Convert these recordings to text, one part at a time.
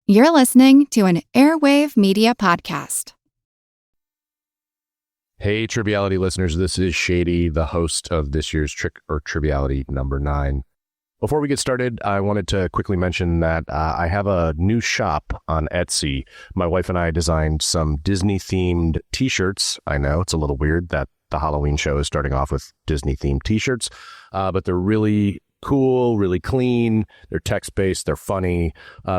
You're listening to an Airwave Media podcast. Hey, Triviality listeners, this is Shady, the host of this year's Trick or Triviality number 9. Before we get started, I wanted to quickly mention that I have a new shop on Etsy. My wife and I designed some Disney-themed t-shirts. I know, it's a little weird that the Halloween show is starting off with Disney-themed t-shirts, but they're really cool, really clean. They're text-based. They're funny.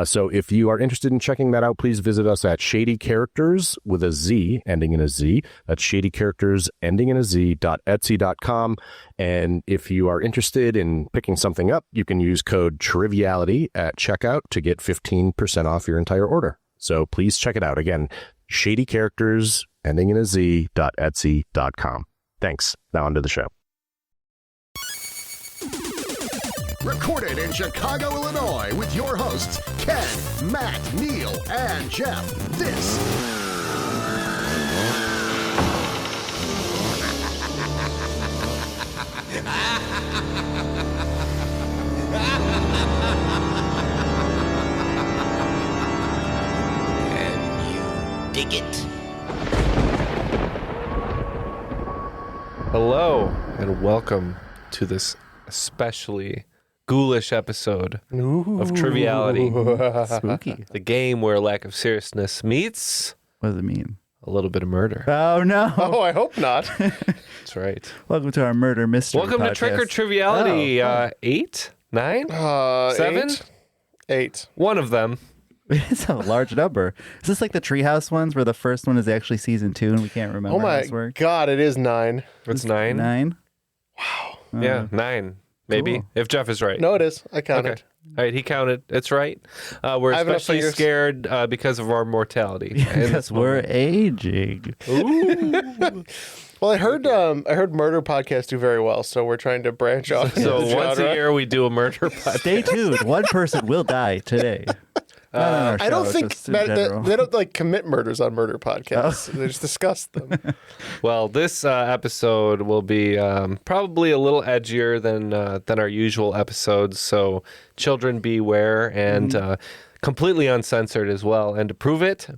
So if you are interested in checking that out, please visit us at Shady Characters with a Z, ending in a Z. That's Shady Characters, ending in a Z.etsy.com. And if you are interested in picking something up, you can use code Triviality at checkout to get 15% off your entire order. So please check it out. Again, Shady Characters, ending in a Z.etsy.com. Thanks. Now onto the show. Recorded in Chicago, Illinois, with your hosts, Ken, Matt, Neil, and Jeff. This Can you dig it? Hello, and welcome to this especially ghoulish episode of Triviality. Spooky. The game where lack of seriousness meets What does it mean? a little bit of murder. Oh, no. Oh, I hope not. That's right. Welcome to our murder mystery Welcome to Trick or podcast. Triviality. 8? 9? 7? 8. One of them. It's a large number. Is this like the Treehouse ones where the first one is actually season 2 and we can't remember Oh how my this works? God, it is 9. It's 9? 9? Yeah, 9. Maybe. Cool. If Jeff is right. No, it is. I counted. Okay. All right, he counted. It's right. We're I have enough especially fingers. scared because of our mortality. Because we're aging. Well, I heard murder podcasts do very well, so we're trying to branch off. So into the once a genre. year we do a murder podcast. Stay tuned. One person will die today. Not on our I don't show, think just in that general. they don't like commit murders on murder podcasts. They just discuss them. Well, this episode will be probably a little edgier than our usual episodes, so children beware, and completely uncensored as well. And to prove it,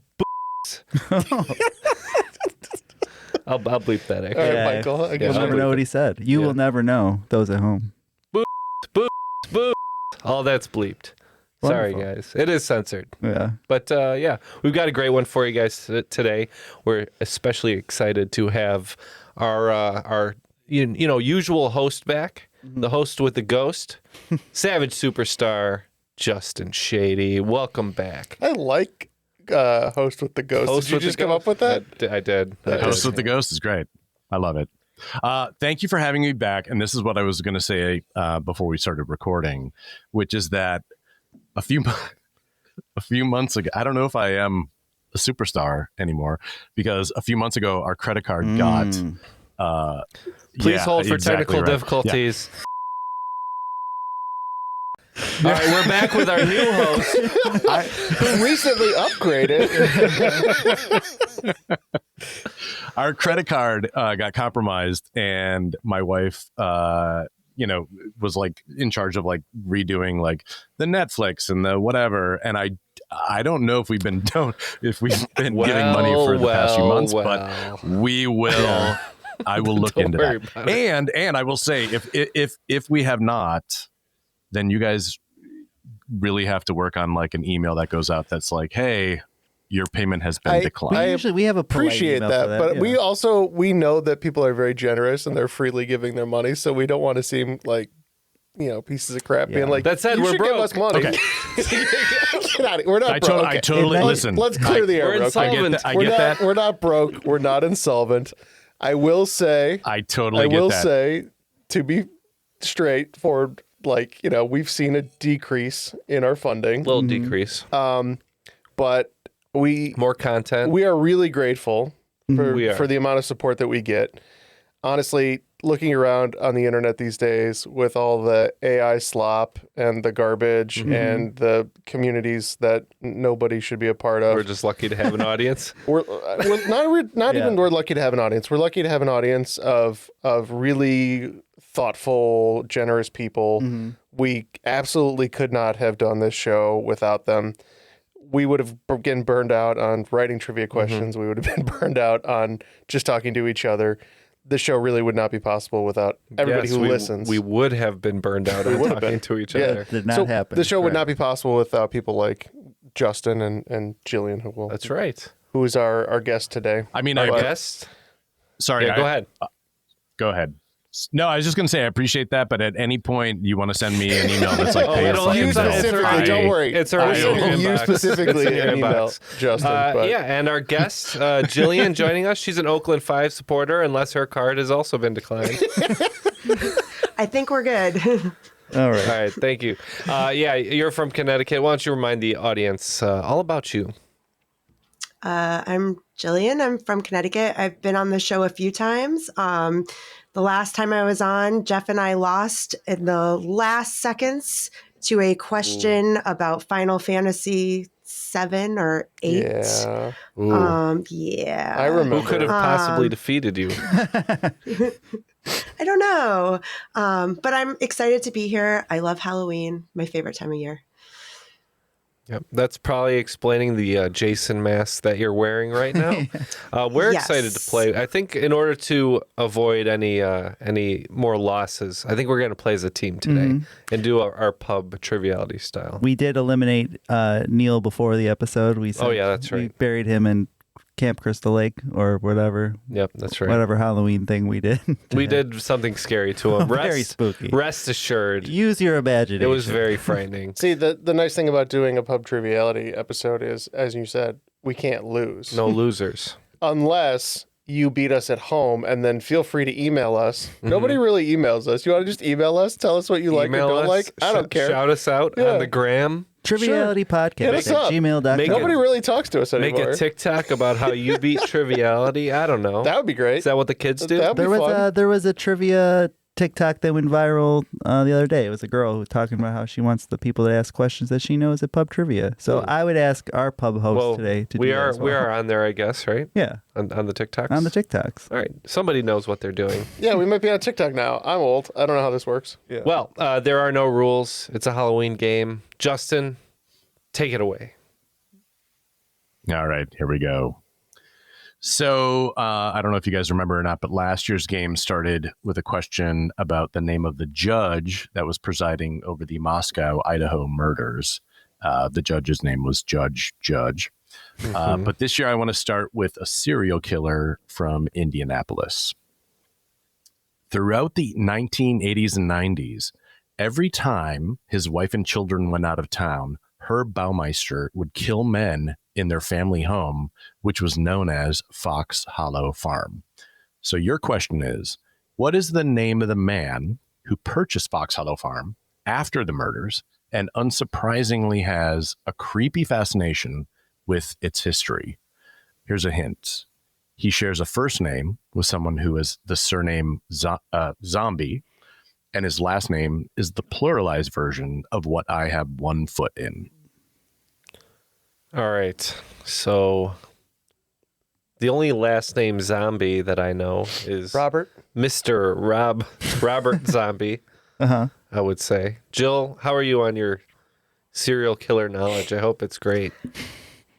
I'll bleep that. All Actually. right, Yeah. Michael. I guess You'll never we'll- know what he said. You will never know, those at home. All that's bleeped. Sorry, Wonderful. guys. It is censored. Yeah. But yeah, we've got a great one for you guys today. We're especially excited to have our usual host back, the host with the ghost, Savage Superstar, Justin Shady. Welcome back. I like host with the ghost. Host Did you with the just come up Ghost? with that? I did. Host with the Ghost is great. I love it. Thank you for having me back. And this is what I was going to say before we started recording, which is that a few months ago, I don't know if I am a superstar anymore, because a few months ago, our credit card got... Please hold for exactly technical right. difficulties. All right, we're back with our new host. Who recently upgraded. Our credit card got compromised, and my wife, was like in charge of like redoing like the Netflix and the whatever. And I don't know if we've been giving money for the past few months, but we will. I will look into worry that. about it. And I will say, if we have not, then you guys really have to work on like an email that goes out that's like, hey, your payment has been declined. We have a polite Appreciate email that, for but yeah. we know that people are very generous and they're freely giving their money, so we don't want to seem like pieces of crap being like, that said, you we're should give broke. us money. Okay. Get out of here. We're not broke. I totally listen. Let's clear the air. We're real quick. insolvent. I get that. We're not broke. We're not insolvent. I will say. I totally I get will that. say, to be straightforward, like we've seen a decrease in our funding, Little decrease. but More content. we are really grateful We are. for the amount of support that we get. Honestly, looking around on the internet these days with all the AI slop and the garbage and the communities that nobody should be a part of, We're just lucky to have an audience. we're not even we're lucky to have an audience. We're lucky to have an audience of really thoughtful, generous people. We absolutely could not have done this show without them. we would have been burned out on writing trivia questions. We would have been burned out on just talking to each other. The show really would not be possible without everybody who listens. We would have been burned out on talking to each other. Did not happen. The show would not be possible without people like Justin and Gillian, That's right. who is our guest today. I mean, Our I guest. sorry. Yeah, go ahead. Go ahead. No, I was just going to say I appreciate that, but at any point you want to send me an email that's like, pay it'll- us You it's a- specifically, don't worry. It's We're already in your sending you inbox. specifically It's in your an email, inbox. Justin. but Yeah, and our guest, Gillian, joining us. She's an Oakland 5 supporter, unless her card has also been declined. I think we're good. All right. All right, thank you. Yeah, you're from Connecticut. Why don't you remind the audience all about you? I'm Jillian. I'm from Connecticut. I've been on the show a few times. The last time I was on, Jeff and I lost in the last seconds to a question about Final Fantasy 7 or 8. yeah, Yeah. I remember. Who could have possibly defeated you? I don't know. But I'm excited to be here. I love Halloween, my favorite time of year. Yep, that's probably explaining the Jason mask that you're wearing right now. We're Yes. excited to play. I think in order to avoid any more losses, I think we're going to play as a team today and do our pub triviality style. We did eliminate Neil before the episode. We said, Oh, yeah, that's We right. buried him in Camp Crystal Lake or whatever. Yep, that's right. Whatever Halloween thing we did. We did something scary to him. Very spooky. Rest assured, Use your imagination. it was very frightening. See, the nice thing about doing a pub triviality episode is, as you said, we can't lose. No losers. Unless you beat us at home, and then feel free to email us. Nobody really emails us. You want to just email us? Tell us what you like or Email don't us, like? I don't care. Shout us out Yeah. on the gram. Triviality Hit Podcast us at up. gmail.com. Make Nobody really talks to us Make anymore. a TikTok about how you beat triviality. I don't know. That would be great. Is that what the kids do? That would be There was fun. there was a trivia TikTok that went viral the other day. It was a girl who was talking about how she wants the people to ask questions that she knows at pub trivia. So I would ask our pub host Well, today to we do that are as well. we are on there, I guess, right? Yeah, On the TikToks. on the TikToks. All right. Somebody knows what they're doing. Yeah, we might be on TikTok now. I'm old. I don't know how this works. Yeah. Well, there are no rules. It's a Halloween game. Justin, take it away. All right, here we go. So I don't know if you guys remember or not, but last year's game started with a question about the name of the judge that was presiding over the Moscow, Idaho murders. The judge's name was Judge. But this year I want to start with a serial killer from Indianapolis. Throughout the 1980s and 90s, every time his wife and children went out of town, Herb Baumeister would kill men in their family home, which was known as Fox Hollow Farm. So your question is, what is the name of the man who purchased Fox Hollow Farm after the murders and unsurprisingly has a creepy fascination with its history? Here's a hint. He shares a first name with someone who has the surname Zombie, and his last name is the pluralized version of what I have one foot in. All right. So the only last name Zombie that I know is Robert? Mr. Robert Zombie, Uh-huh. I would say. Jill, how are you on your serial killer knowledge? I hope it's great.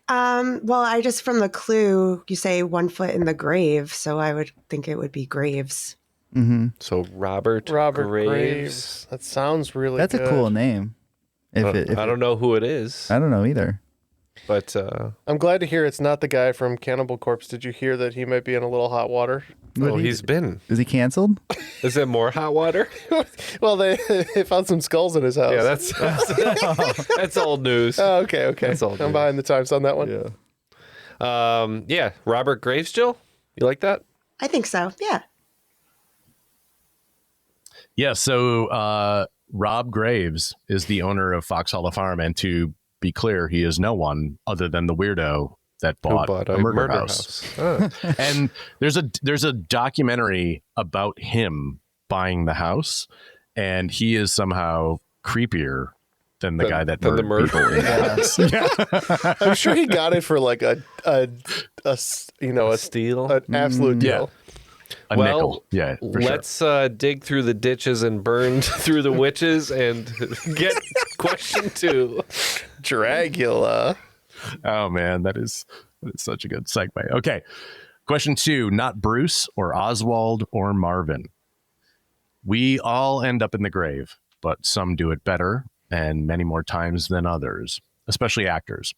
Well, I just, from the clue, you say 1 foot in the grave, so I would think it would be Graves. So Robert Graves. That sounds really That's good. a cool name. If I don't know who it is, I don't know either. but I'm glad to hear it's not the guy from Cannibal Corpse. Did you hear that he might be in a little hot water? oh, he's been. Is he canceled? Is it more hot water? Well, they found some skulls in his house. Yeah, that's old news. Oh, okay. That's all I'm good. behind the times on that one. Yeah, Robert Graves, Jill? You like that? I think so, yeah. Yeah, so Rob Graves is the owner of Fox Hollow Farm, and to be clear, he is no one other than the weirdo that Who bought a murder house. Oh. And there's a documentary about him buying the house, and he is somehow creepier than the guy that than the murdered people in the house. I'm sure he got it for like a Steal? an absolute deal. A Well, nickel. Yeah, for sure. Let's dig through the ditches and burn through the witches and get question 2. Dragula. Oh man, that is such a good segue. Okay. Question 2, not Bruce or Oswald or Marvin. We all end up in the grave, but some do it better and many more times than others, especially actors.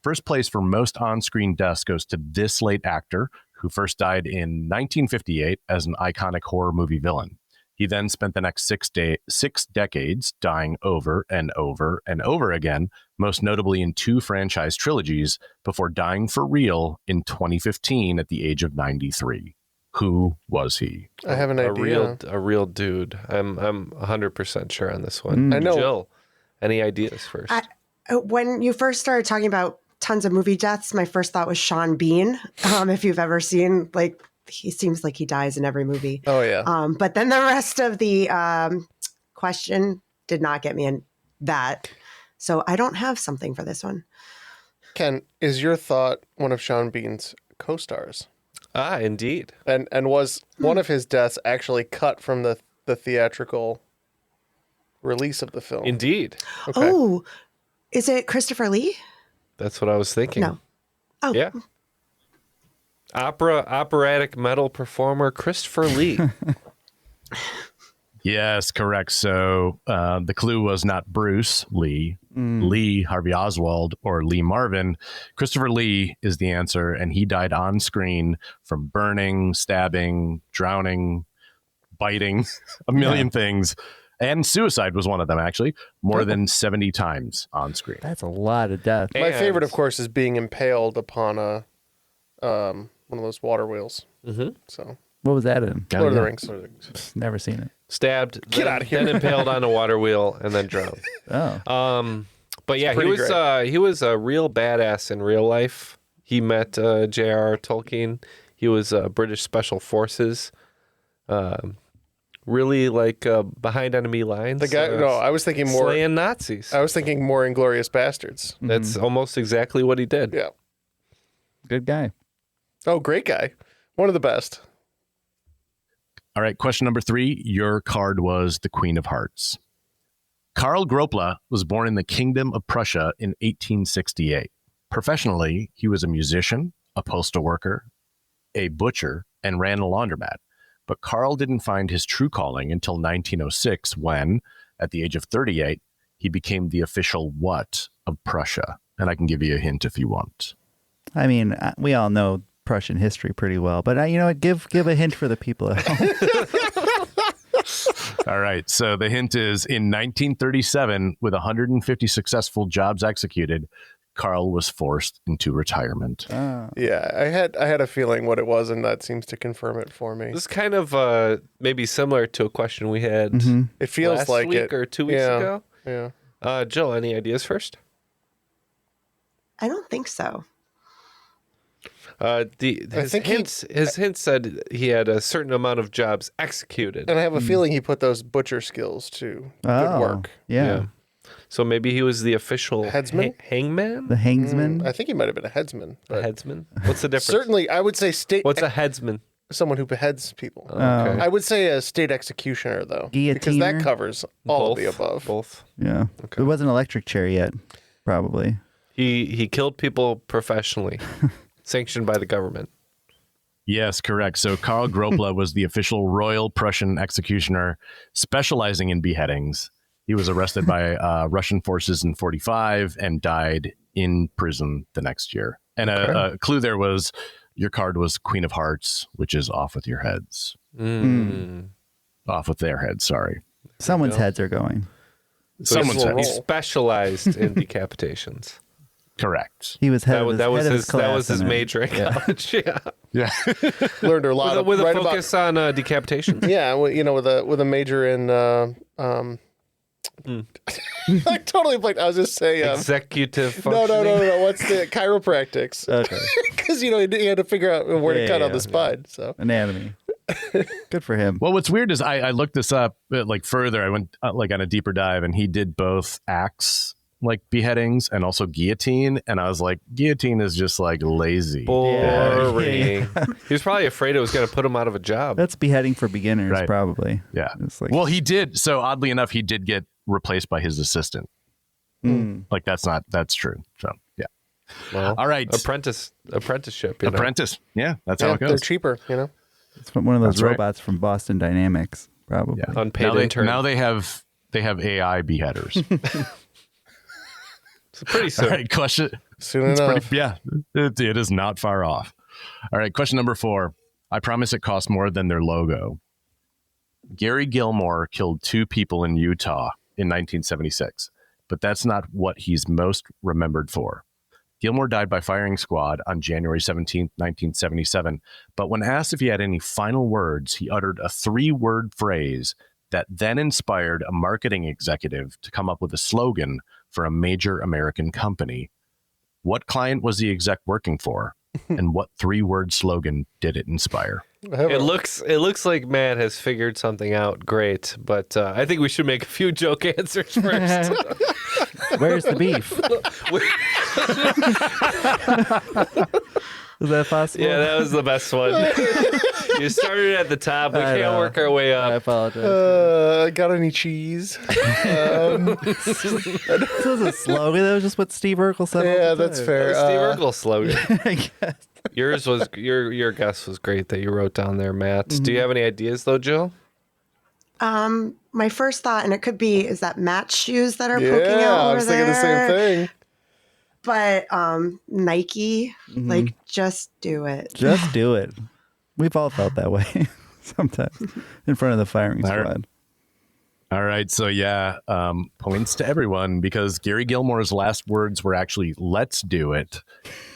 First place for most on-screen deaths goes to this late actor who first died in 1958 as an iconic horror movie villain. He then spent the next 6 decades dying over and over and over again, most notably in 2 franchise trilogies, before dying for real in 2015 at the age of 93. Who was he? I have an idea. A real dude. I'm 100% sure on this one. I know. Jill, any ideas first? When you first started talking about tons of movie deaths, my first thought was Sean Bean. If you've ever seen, like, he seems like he dies in every movie. Oh, yeah. But then the rest of the question did not get me in that. So I don't have something for this one. Ken, is your thought one of Sean Bean's co-stars? Ah, indeed. And was one of his deaths actually cut from the theatrical release of the film? Indeed. Okay. Oh, is it Christopher Lee? That's what I was thinking. No. Oh, Yeah. Operatic metal performer Christopher Lee. Yes, correct. So the clue was not Bruce Lee, Lee Harvey Oswald, or Lee Marvin. Christopher Lee is the answer, and he died on screen from burning, stabbing, drowning, biting, a million things. And suicide was one of them, actually, more than 70 times on screen. That's a lot of death. My favorite, of course, is being impaled upon a one of those water wheels. Mm-hmm. So What was that in? Lord of the Rings. Never seen it. Stabbed, Get out of here. then impaled on a water wheel, and then drowned. Oh. But yeah, pretty he was a real badass in real life. He met J.R.R. Tolkien. He was British Special Forces. Really like behind enemy lines. The guy. No, I was thinking more. Slaying Nazis. I was thinking more Inglorious Bastards. That's almost exactly what he did. Yeah. Good guy. Oh, great guy. One of the best. All right, question number 3. Your card was the Queen of Hearts. Karl Gropla was born in the Kingdom of Prussia in 1868. Professionally, he was a musician, a postal worker, a butcher, and ran a laundromat. But Karl didn't find his true calling until 1906 when, at the age of 38, he became the official what of Prussia? And I can give you a hint if you want. I mean, we all know Prussian history pretty well, but you know what? Give a hint for the people at home. All right. So the hint is in 1937, with 150 successful jobs executed, Karl was forced into retirement. Yeah, I had a feeling what it was, and that seems to confirm it for me. This is kind of maybe similar to a question we had It feels last like week it. or 2 weeks ago. Yeah. Jill, any ideas first? I don't think so. His hint said he had a certain amount of jobs executed. And I have a feeling he put those butcher skills to good Oh, work. Yeah. So maybe he was the official Headsman? hangman? The hangsman. I think he might have been a headsman. A But headsman? What's the difference? certainly, I would say What's a headsman? someone who beheads people. Okay. I would say a state executioner, though, because that Guillotiner? covers all of the above. Both. Yeah. Okay. It wasn't an electric chair yet, probably. He killed people professionally, sanctioned by the government. Yes, correct. So Karl Gropla was the official Royal Prussian executioner specializing in beheadings. He was arrested by Russian forces in 1945 and died in prison the next year. And a clue there was your card was Queen of Hearts, which is off with your heads. Off with their heads, sorry. Someone's heads are going. Someone's will head. roll. He specialized in decapitations. Correct. He was head of his, That was head of his class in it. major in college. Yeah. Yeah. Learned a lot With a right focus on decapitations. Yeah, with a major in I totally blanked. I was just saying Executive no. functioning. What's the chiropractics? Okay. Because he had to figure out where to cut on Yeah. the spine. So Anatomy. Good for him. Well, what's weird is I looked this up further. I went on a deeper dive, and he did both axe beheadings and also guillotine. And I was like, guillotine is just lazy. Boring. He was probably afraid it was going to put him out of a job. That's beheading for beginners, Right. probably. Yeah. It's like, Well, he did. So oddly enough, he did get replaced by his assistant. That's true. So yeah. Well, All right. apprenticeship. You know? Apprentice. Yeah, that's how Yeah, it they're goes. cheaper, you know. It's one of those That's right. robots from Boston Dynamics, probably. Yeah. Unpaid intern. Now they have AI beheaders. It's pretty soon. All right, question. Soon It's enough. yeah, it is not far off. All right, question number 4. I promise it costs more than their logo. Gary Gilmore killed 2 people in Utah in 1976, but that's not what he's most remembered for. Gilmore died by firing squad on January 17, 1977, but when asked if he had any final words, he uttered a 3-word phrase that then inspired a marketing executive to come up with a slogan for a major American company. What client was the exec working for, and what 3-word slogan did it inspire? It looks like Matt has figured something out great, but I think we should make a few joke answers first. Where's the beef? Is that possible? Yeah, that was the best one. You started at the top. We I can't know. work our way I up. apologize. Got any cheese? This was a slogan. That was just what Steve Urkel said. all Yeah, the that's time. fair. Steve Urkel slogan. I guess. Yours was your guess was great that you wrote down there, Matt. Do you have any ideas though, Jill? My first thought, and it could be, is that Matt's shoes that are poking Yeah, out over I was thinking the same thing. But Nike, like, just do it. Just do it. We've all felt that way sometimes in front of the firing squad. All right, so yeah, points to everyone because Gary Gilmore's last words were actually "Let's do it,"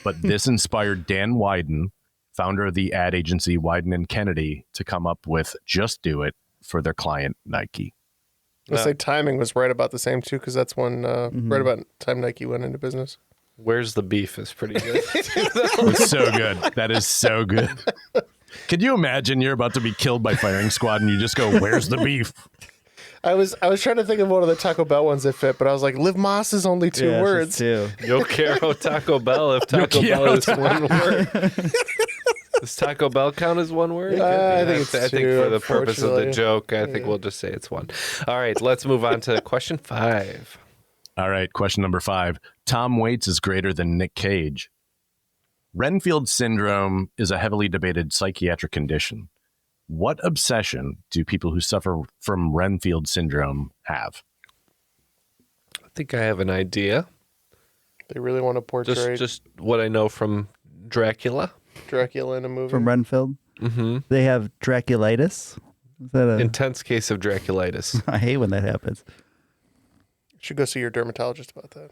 but this inspired Dan Wyden, founder of the ad agency Wyden and Kennedy, to come up with "Just Do It" for their client Nike. I say timing was right about the same too, because that's when right about time Nike went into business. Where's the beef is pretty good. It's so good. That is so good. Could you imagine you're about to be killed by firing squad and you just go, "Where's the beef?" I was trying to think of one of the Taco Bell ones that fit, but I was like, Liv Moss is only 2 words. Too. Yo quiero Taco Bell if Taco Bell is one word. Does Taco Bell count as one word? I think it's I think two, for the purpose of the unfortunately. joke, I think we'll just say it's one. All right, let's move on to question 5. All right, question number 5. Tom Waits is greater than Nick Cage. Renfield syndrome is a heavily debated psychiatric condition. What obsession do people who suffer from Renfield syndrome have? I think I have an idea. They really want to portray Just what I know from Dracula. Dracula in a movie. From Renfield. Mm-hmm. They have Draculitis. Is that a? Intense case of Draculitis. I hate when that happens. Should go see your dermatologist about that.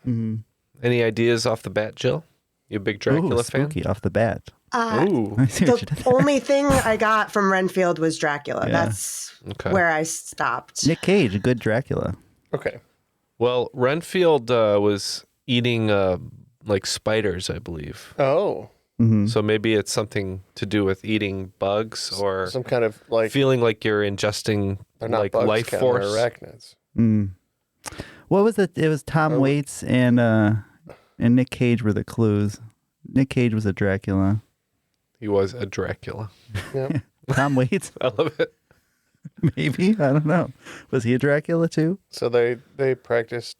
Any ideas off the bat, Jill? You a big Dracula Ooh, fan? spooky off the bat. Ooh. I see what you The did. only thing I got from Renfield was Dracula. Yeah. That's Okay. where I stopped. Nick Cage, a good Dracula. Okay. Well, Renfield was eating like spiders, I believe. Oh, So maybe it's something to do with eating bugs or some kind of like feeling like you're ingesting they're not like bugs, life Ken, force. they're arachnids. What was it? It was Tom Waits and Nick Cage were the clues. Nick Cage was a Dracula. He was a Dracula. Yep. Tom Waits, I love it. maybe. I don't know. Was he a Dracula too? So they practiced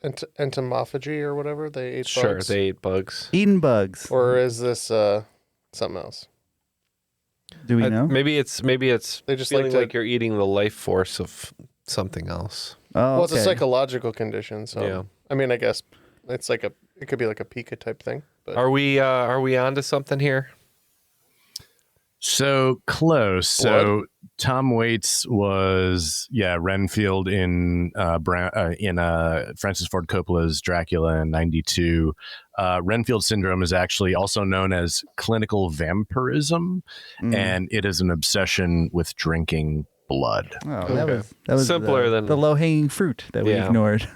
entomophagy or whatever. They ate Sure, bugs. they ate bugs. Eating bugs. Or is this something else? Do we know? Maybe it's They just feeling like to- like you're eating the life force of something else. Oh, Well, it's a okay. psychological condition. So Yeah. I mean, I guess it's like it could be like a Pika type thing. But Are we on to something here? So close. So Tom Waits was Renfield in Francis Ford Coppola's Dracula in '92. Renfield syndrome is actually also known as clinical vampirism, and it is an obsession with drinking blood. Oh, Okay. that was Simpler the than- low hanging fruit that we Yeah. ignored.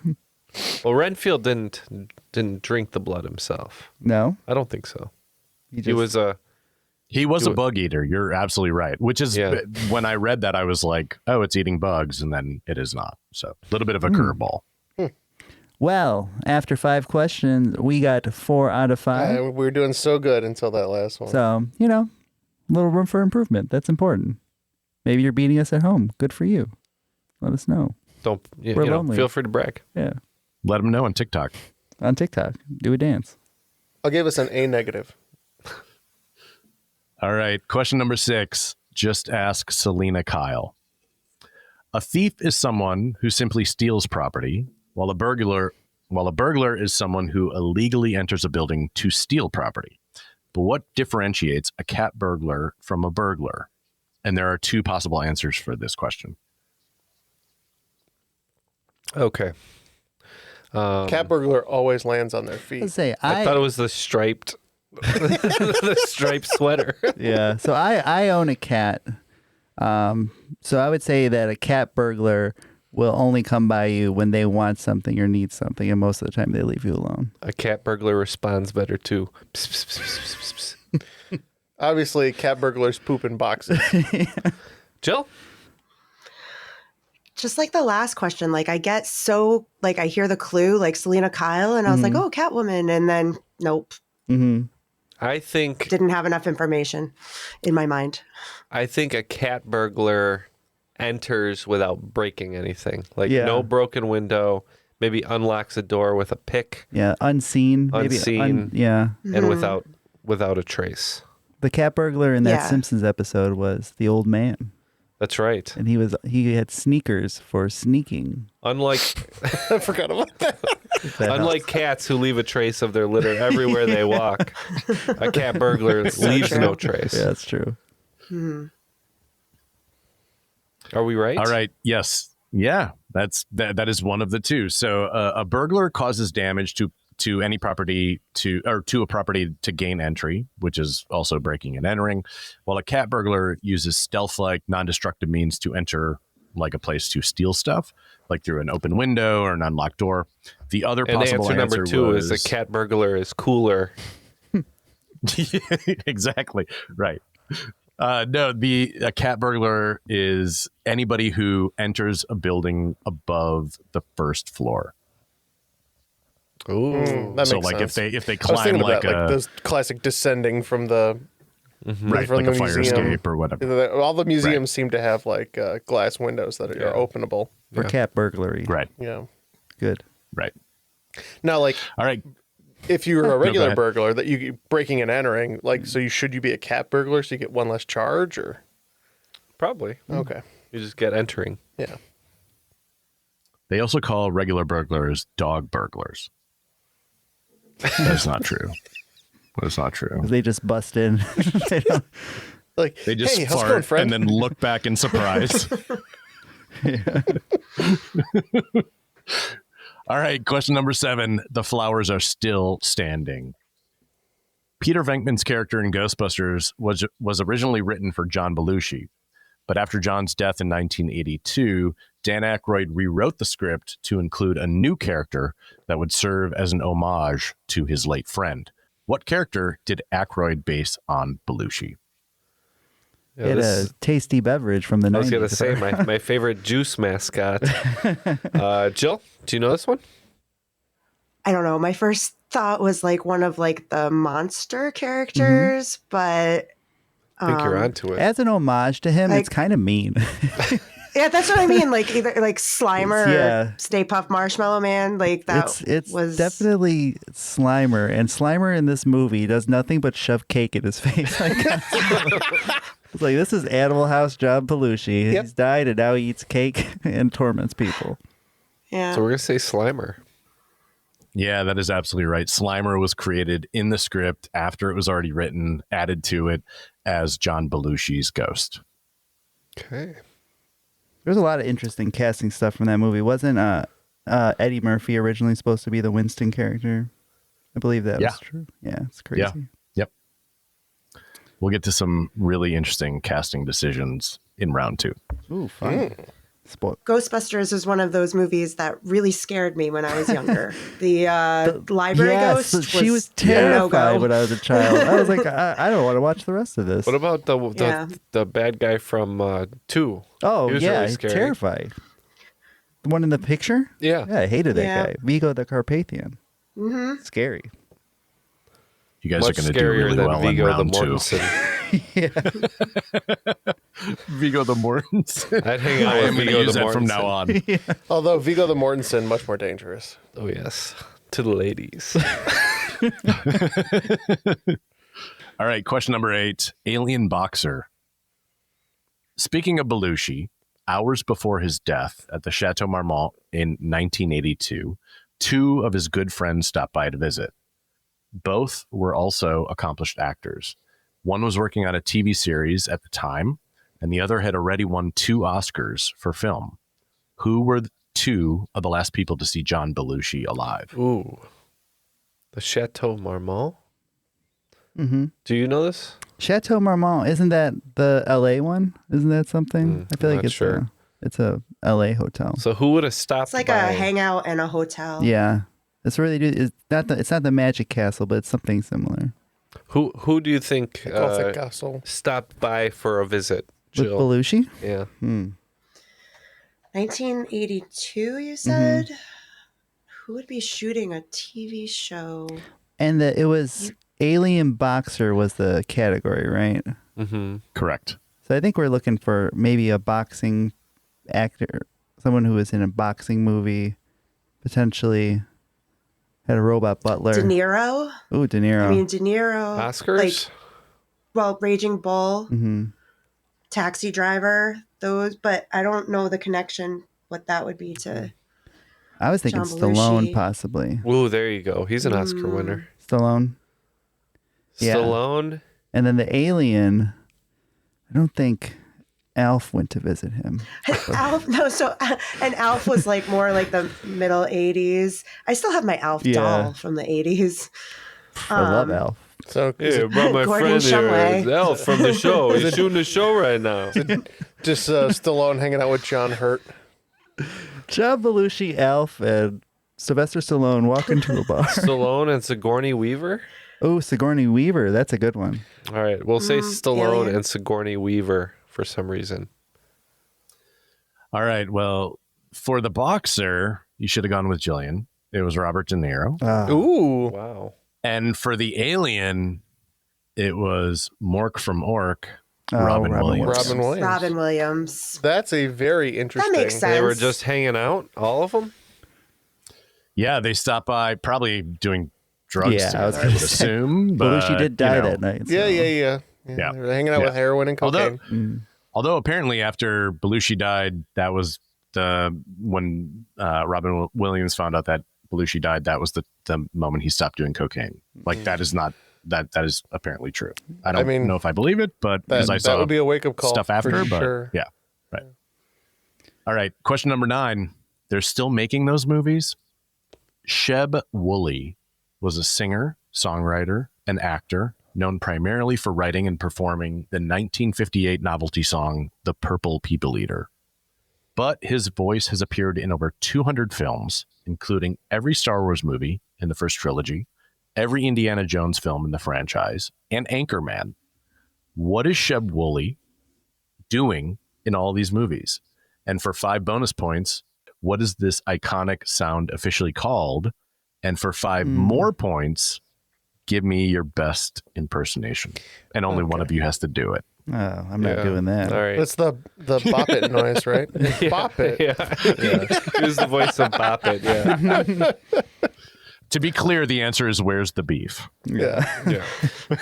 Well, Renfield didn't drink the blood himself. No, I don't think so. he He was a He was a bug eater. You're absolutely right. Which is when I read that, I was like, "Oh, it's eating bugs," and then it is not. So a little bit of a curveball. Well, after 5 questions, we got 4 out of 5. we were doing so good until that last one. So, a little room for improvement. That's important. Maybe you're beating us at home. Good for you. Let us know. don't We're lonely. feel free to brag. Yeah. Let them know on TikTok. On TikTok. Do a dance. I'll give us an A negative. All right. Question number 6. Just ask Selena Kyle. A thief is someone who simply steals property, while a burglar is someone who illegally enters a building to steal property. But what differentiates a cat burglar from a burglar? And there are 2 possible answers for this question. Okay. Cat burglar always lands on their feet. Let's say I thought it was the striped, the striped sweater. Yeah. So I own a cat. So I would say that a cat burglar will only come by you when they want something or need something, and most of the time they leave you alone. A cat burglar responds better too. Pss, pss, pss, pss, pss, pss. Obviously, cat burglars poop in boxes. Jill? Just like the last question, like I get so like I hear the clue, like Selena Kyle, and I was like, oh, Catwoman, and then nope, I think didn't have enough information in my mind. I think a cat burglar enters without breaking anything. Like no broken window, maybe unlocks a door with a pick. Yeah, unseen. Unseen. Yeah. And without a trace. The cat burglar in that Simpsons episode was the old man. That's right. And he had sneakers for sneaking. Unlike I forgot about that. Unlike cats who leave a trace of their litter everywhere they walk, a cat burglar leaves no trace. Yeah, that's true. Are we right? All right. Yes. Yeah. That is one of the 2. So a burglar causes damage to any property to a property to gain entry, which is also breaking and entering, while a cat burglar uses stealth-like, non-destructive means to enter like a place to steal stuff, like through an open window or an unlocked door. The other possible answer number 2 is a cat burglar is cooler. Exactly. Right. No, a cat burglar is anybody who enters a building above the first floor. Ooh, that so makes like sense. if they climb like those classic descending from the right, from like the a fire museum. escape or whatever. All the museums seem to have like glass windows that are openable For cat burglary. Right. Yeah. Good. Right. Now, like, all right. If you were a regular ahead. burglar that you breaking and entering, like, so should you be a cat burglar so you get one less charge, or Probably. okay, You just get entering. yeah. They also call regular burglars dog burglars. That's not true. That's not true. They just bust in. They don't- Like, They just hey, how's it fart going, friend? and then look back in surprise. All right, question number 7. The flowers are still standing. Peter Venkman's character in Ghostbusters was originally written for John Belushi, but after John's death in 1982, Dan Aykroyd rewrote the script to include a new character that would serve as an homage to his late friend. What character did Aykroyd base on Belushi? Yeah, Get a tasty beverage from the 90s. I was going to say my favorite juice mascot. Jill, do you know this one? I don't know. My first thought was like one of like the monster characters, but I think you're onto it. As an homage to him, it's kind of mean. yeah, that's what I mean. Like either like Slimer Yeah. or Stay Puft Marshmallow Man. Like that It's was definitely Slimer, and Slimer in this movie does nothing but shove cake in his face. Like, it's like, this is Animal House John Belushi. Yep. He's died and now he eats cake and torments people. Yeah. So we're going to say Slimer. Yeah, that is absolutely right. Slimer was created in the script after it was already written, added to it as John Belushi's ghost. Okay. There's a lot of interesting casting stuff from that movie. Wasn't Eddie Murphy originally supposed to be the Winston character? I believe that was true. Yeah, it's crazy. Yeah. Yep. We'll get to some really interesting casting decisions in round 2. Ooh, fun. Spoil. Ghostbusters is one of those movies that really scared me when I was younger. The library ghost. She was a terrified no-go. when I was a child. I was like, I don't want to watch the rest of this. What about the bad guy from 2? Oh, He was yeah, really he's scary. terrified. The one in the picture? Yeah. Yeah, I hated that Yeah. guy. Vigo the Carpathian. Mm-hmm. Scary. You guys Much are going to do scarier really than well Vigo in the round 2. Mortensen. Vigo the Mortensen. I'd hang out I with am going to Vigo use the that from Mortensen. now on. Although Vigo the Mortensen much more dangerous. Oh, yes. To the ladies. All right, question number 8. Alien Boxer. Speaking of Belushi, hours before his death at the Chateau Marmont in 1982, 2 of his good friends stopped by to visit. Both were also accomplished actors. One was working on a TV series at the time, and the other had already won 2 Oscars for film. Who were the 2 of the last people to see John Belushi alive? Ooh. The Chateau Marmont? Mm-hmm. Do you know this? Chateau Marmont, isn't that the LA one? Isn't that something? I feel I'm like not it's sure. it's a LA hotel. So who would have stopped It's like by? a hangout in a hotel. Yeah. It's really it's not the Magic Castle, but it's something similar. Who do you think Gothic Castle. stopped by for a visit, With Jill? Belushi? Yeah. 1982, you said? Who would be shooting a TV show? And it was Alien Boxer was the category, right? Mm-hmm. Correct. So I think we're looking for maybe a boxing actor, someone who was in a boxing movie, potentially had a robot butler. De Niro? Ooh, De Niro. I mean, De Niro. Oscars? Raging Bull, Mm-hmm. Taxi Driver, those, but I don't know the connection, what that would be to. I was thinking John Stallone, Belushi. possibly. Ooh, there you go. He's an Oscar winner. Stallone. Yeah. Stallone? And then the alien, I don't think Alf went to visit him. Alf, no, so, and Alf was like more like the middle 80s. I still have my Alf doll from the 80s. I love Alf. So Yeah, brought my Gordon friend here. Shumway. It's Elf from the show. He's shooting the show right now. just Stallone hanging out with John Hurt. John Belushi, Alf, and Sylvester Stallone walk into a bar. Stallone and Sigourney Weaver? Oh, Sigourney Weaver. That's a good one. All right, we'll say Stallone Alien. and Sigourney Weaver for some reason. All right, well, for the boxer, you should have gone with Gillian. It was Robert De Niro. Ooh. Wow. And for the alien, it was Mork from Ork, Oh, Robin Williams. Robin Williams. Robin Williams. That's a very interesting. That makes sense. They were just hanging out, all of them? Yeah, they stopped by probably doing drugs Yeah, I was together, I gonna would say. assume. But, Belushi did die you know, that night. so- Yeah. Yeah. They were hanging out with heroin and cocaine. Although apparently after Belushi died, that was when Robin Williams found out that Belushi died, that was the moment he stopped doing cocaine. Like that is not that is apparently true. I don't know if I believe it, but because I saw that would be a wake up call stuff after, for but sure. yeah, right. All right, question number 9. They're still making those movies. Sheb Woolley was a singer, songwriter, and actor known primarily for writing and performing the 1958 novelty song "The Purple People Eater." But his voice has appeared in over 200 films, including every Star Wars movie in the first trilogy, every Indiana Jones film in the franchise, and Anchorman. What is Sheb Woolley doing in all these movies? And for 5 bonus points, what is this iconic sound officially called? And for 5 more points, give me your best impersonation. And only one of you has to do it. Oh, I'm not doing that. All right. That's the bop it noise, right? Bop it. Yeah. Use the voice of Bop It. Yeah. To be clear, the answer is where's the beef? Yeah.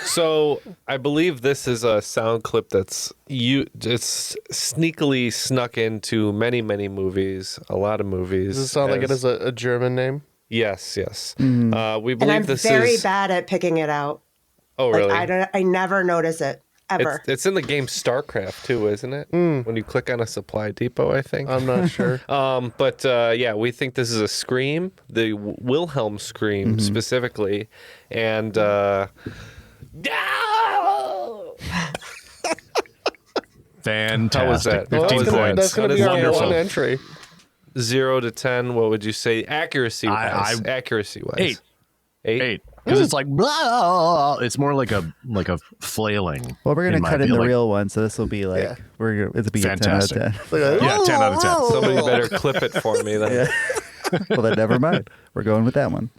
So I believe this is a sound clip that's it's sneakily snuck into many movies, a lot of movies. Does it sound like it is a German name? Yes. We And believe I'm this very is. bad at picking it out. Oh, Like, really? I never notice it ever. It's in the game StarCraft too, isn't it? When you click on a supply depot, I think. I'm not sure. But yeah, we think this is a scream, the Wilhelm scream specifically, and Fantastic. How was that? 15 How was that? points. That's going to be our Wonderful. one entry. 0 to 10. What would you say accuracy wise? Accuracy wise, 8. Because it's like blah. It's more like a flailing. Well, we're in gonna my cut in view, the like, real one, so this will be like it'll be Fantastic. a 10 out of 10. Yeah, 10 out of 10. somebody better clip it for me then. Well, then never mind. We're going with that one.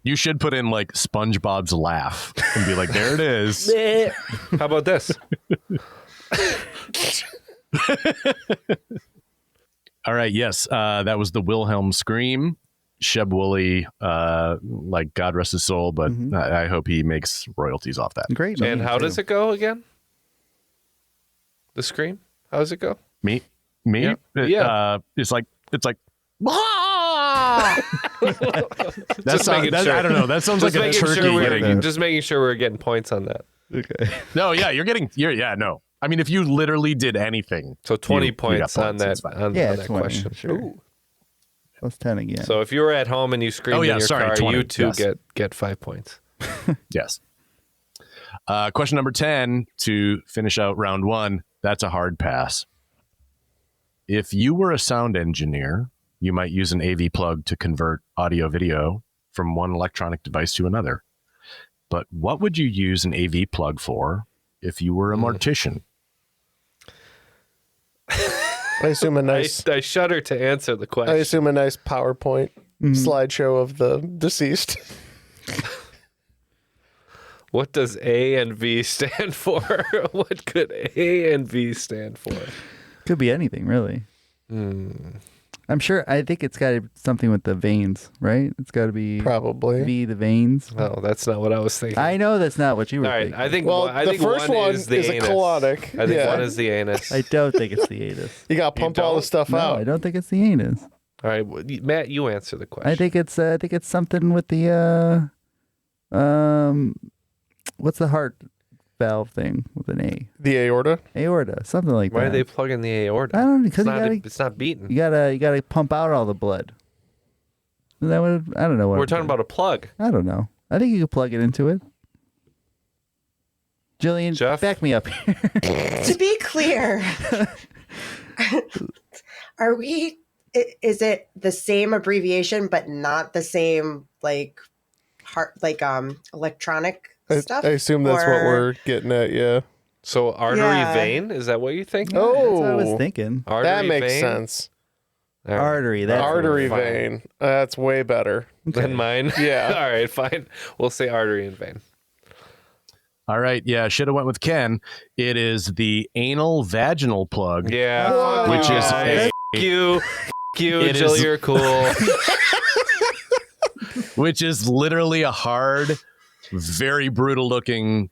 You should put in like SpongeBob's laugh and be like, there it is. How about this? All right. Yes. That was the Wilhelm scream. Sheb Woolley, like God rest his soul, but I hope he makes royalties off that. Great. And how does it go again? The scream? How does it go? Me? Yeah. Yeah. It's like. Just making sure. I don't know. That sounds like a turkey getting. Just making sure we're getting points on that. Okay. No, yeah, no. I mean, if you literally did anything, So 20 you got points on that It's fine. on Yeah, that 20, question. sure. Ooh. Plus 10 again. So if you were at home and you screamed in your car, 20, you too yes. get 5 points. Yes. Question number 10 to finish out round 1. That's a hard pass. If you were a sound engineer, you might use an AV plug to convert audio video from one electronic device to another. But what would you use an AV plug for if you were a mortician? I assume a nice. I shudder to answer the I question. assume a nice PowerPoint slideshow of the deceased. What does A and V stand for? What could A and V stand for? Could be anything, really. I'm sure. I think it's got something with the veins, right? It's got to be Probably. V, the veins. No, that's not what I was thinking. I know that's not what you were All right, thinking. I think Well, I the think first one is the is a anus. colonic. I think Yeah. one is the anus. I don't think it's the anus. You got to pump all the don't? stuff No, out. I don't think it's the anus. All right, Matt, you answer the question. I think it's something with the what's the heart valve thing with an A? The aorta. Aorta, something like Why that. are they plugging the aorta? I don't know, because It's not beating. you gotta pump out all the blood. Is that what I don't know what We're I'm talking saying. about a plug. I don't know. I think you could plug it into it. Jillian, Jeff? back me up here. To be clear, is it the same abbreviation but not the same electronic stuff? I assume that's what Or- we're getting at. Yeah. So artery Yeah. vein, is that what you think? That's what I was Oh. thinking. Artery That makes vein? sense. All right. Artery. That's Artery fine. vein. That's way better. Than mine. Yeah. All right, fine. We'll say artery and vein. All right. Yeah, should have went with Ken. It is the anal vaginal plug. Yeah. Whoa. fuck Which you is guys. a- Fuck you. Fuck you, It Jill, is- you're cool. Which is literally a hard, very brutal looking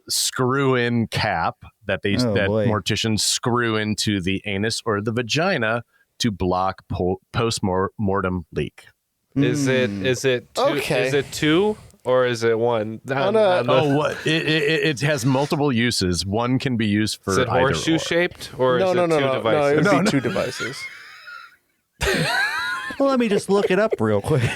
screw-in cap that that boy. morticians screw into the anus or the vagina to block post-mortem leak. Is it two, Okay. is it 2 or is it 1? What? It has multiple uses. One can be used for Is it either horseshoe or. shaped or No, is no, it no, two no. devices? No, it would No, be no. 2 devices. Well, let me just look it up real quick.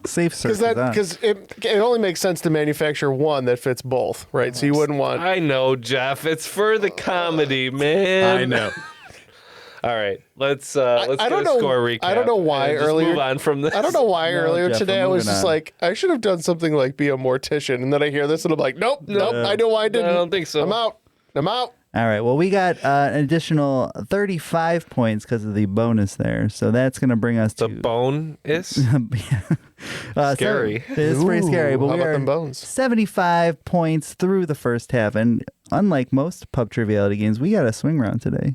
Safe search. Because it only makes sense to manufacture one that fits both, right? So you wouldn't want. I know, Jeff. It's for the comedy, man. I know. All right, let's I get don't a know. score recap. I don't know why and just earlier. move on from this. I don't know why No, earlier Jeff, today I'm I was moving just on. like, I should have done something like be a mortician, and then I hear this and I'm like, nope. I know why I didn't. I don't think so. I'm out. All right. Well, we got an additional 35 points because of the bonus there. So that's going to bring us The to bone is scary. Scary. It's pretty scary. But How we about are them bones? 75 points through the first half. And unlike most pub triviality games, we got a swing round today.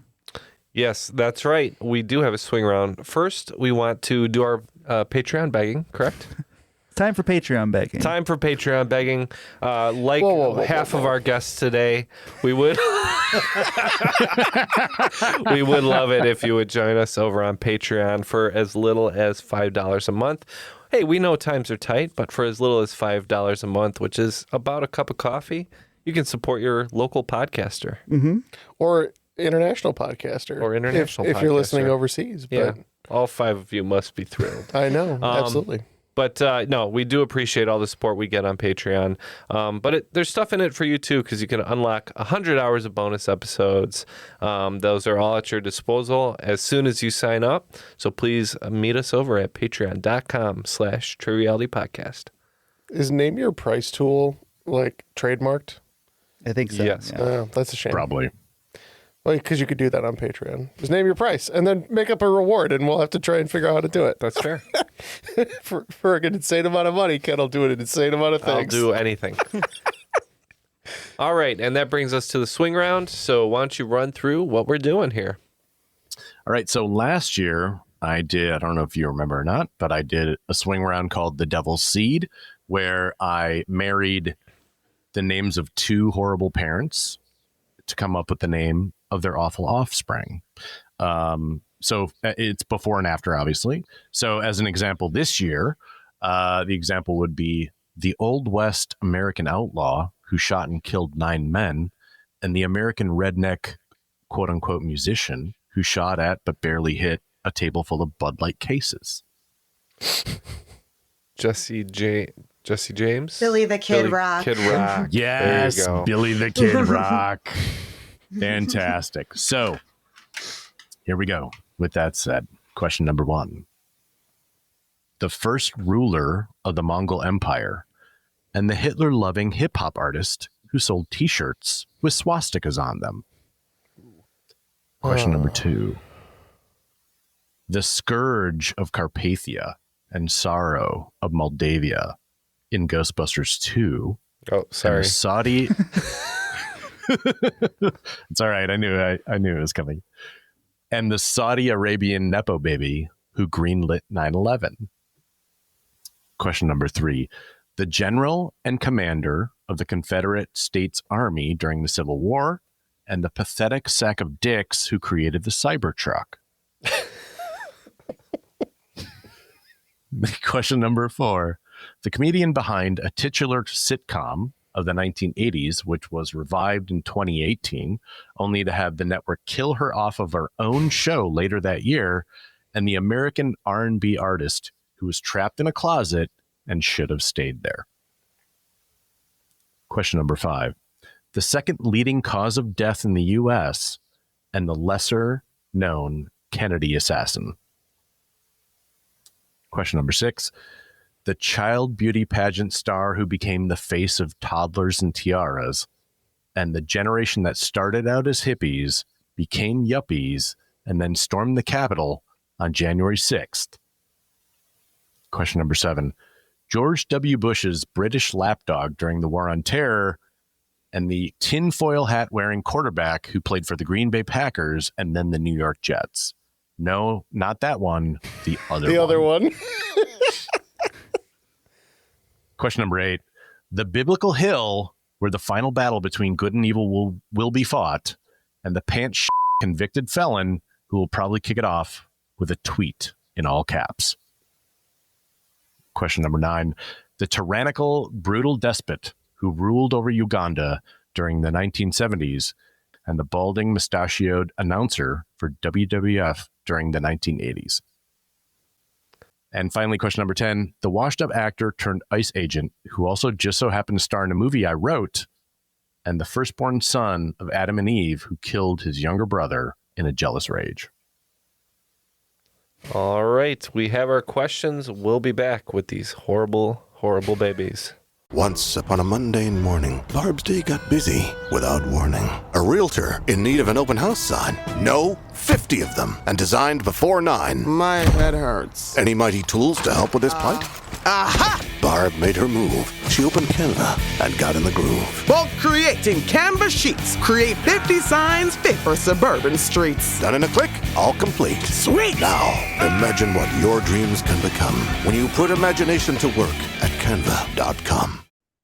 Yes, that's right. We do have a swing round. First, we want to do our Patreon begging, correct? Time for Patreon begging. Time for Patreon begging. Like Whoa, half of our guests today, we would we would love it if you would join us over on Patreon for as little as $5 a month. Hey, we know times are tight, but for as little as $5 a month, which is about a cup of coffee, you can support your local podcaster. Or international podcaster. Or international if you're listening podcaster. overseas. But Yeah, all 5 of you must be thrilled. I know. Absolutely. But no, we do appreciate all the support we get on Patreon. But there's stuff in it for you too, because you can unlock 100 hours of bonus episodes. Those are all at your disposal as soon as you sign up. So please meet us over at patreon.com/trivialitypodcast. Is Name Your Price tool like trademarked? I think so. Yes. yeah. Oh, that's a shame. Probably. Well, because you could do that on Patreon. Just name your price and then make up a reward, and we'll have to try and figure out how to do it. That's fair. For an insane amount of money, Ken will do an insane amount of I'll things. do anything. All right, and that brings us to the swing round. So why don't you run through what we're doing here? All right. So last year I did. I don't know if you remember or not, but I did a swing round called The Devil's Seed, where I married the names of two horrible parents to come up with the name of their awful offspring. So it's before and after, obviously. So as an example, this year, the example would be the Old West American outlaw who shot and killed 9 men, and the American redneck, quote unquote, musician who shot at but barely hit a table full of Bud Light cases. Jesse James? Billy the Kid Rock. Kid Rock. Yes, There you go. Billy the Kid Rock. Fantastic. So here we go. With that said, question number 1. The first ruler of the Mongol Empire and the Hitler-loving hip-hop artist who sold T-shirts with swastikas on them. Question number 2. The scourge of Carpathia and sorrow of Moldavia in Ghostbusters 2. Oh, sorry. Saudi. It's all right. I knew it was coming. And the Saudi Arabian Nepo baby who greenlit 9/11. Question number 3. The general and commander of the Confederate States Army during the Civil War and the pathetic sack of dicks who created the Cybertruck. Question number 4. The comedian behind a titular sitcom of the 1980s, which was revived in 2018, only to have the network kill her off of her own show later that year, and the American R&B artist who was trapped in a closet and should have stayed there. Question number 5. The second leading cause of death in the U.S. and the lesser known Kennedy assassin. Question number 6. The child beauty pageant star who became the face of toddlers and tiaras, and the generation that started out as hippies, became yuppies, and then stormed the Capitol on January 6th. Question number 7. George W. Bush's British lapdog during the War on Terror, and the tinfoil hat wearing quarterback who played for the Green Bay Packers and then the New York Jets. No, not that one. The other one. The other one. Question number 8. The biblical hill where the final battle between good and evil will be fought, and the pants convicted felon who will probably kick it off with a tweet in all caps. Question number 9. The tyrannical, brutal despot who ruled over Uganda during the 1970s, and the balding, mustachioed announcer for WWF during the 1980s. And finally, question number 10, the washed-up actor turned ICE agent who also just so happened to star in a movie I wrote, and the firstborn son of Adam and Eve who killed his younger brother in a jealous rage. All right. We have our questions. We'll be back with these horrible, horrible babies. Once upon a mundane morning, Barb's day got busy without warning. A realtor in need of an open house sign. No, 50 of them, and designed before 9. My head hurts. Any mighty tools to help with this plight? Aha! Barb made her move. She opened Canva and got in the groove. Bulk creating Canva sheets. Create 50 signs fit for suburban streets. Done in a click, all complete. Sweet! Now, imagine what your dreams can become when you put imagination to work at canva.com.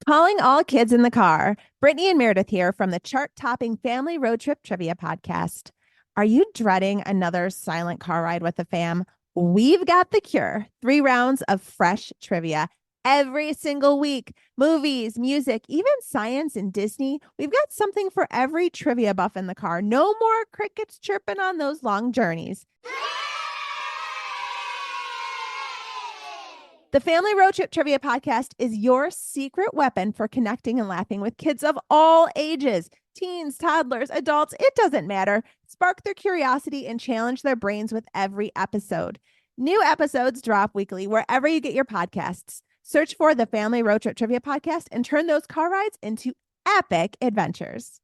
Calling all kids in the car. Brittany and Meredith here from the chart-topping Family Road Trip Trivia Podcast. Are you dreading another silent car ride with the fam? We've got the cure. 3 rounds of fresh trivia every single week. Movies, music, even science and Disney. We've got something for every trivia buff in the car. No more crickets chirping on those long journeys. The Family Road Trip Trivia Podcast is your secret weapon for connecting and laughing with kids of all ages. Teens, toddlers, adults, it doesn't matter. Spark their curiosity and challenge their brains with every episode. New episodes drop weekly wherever you get your podcasts. Search for the Family Road Trip Trivia Podcast and turn those car rides into epic adventures.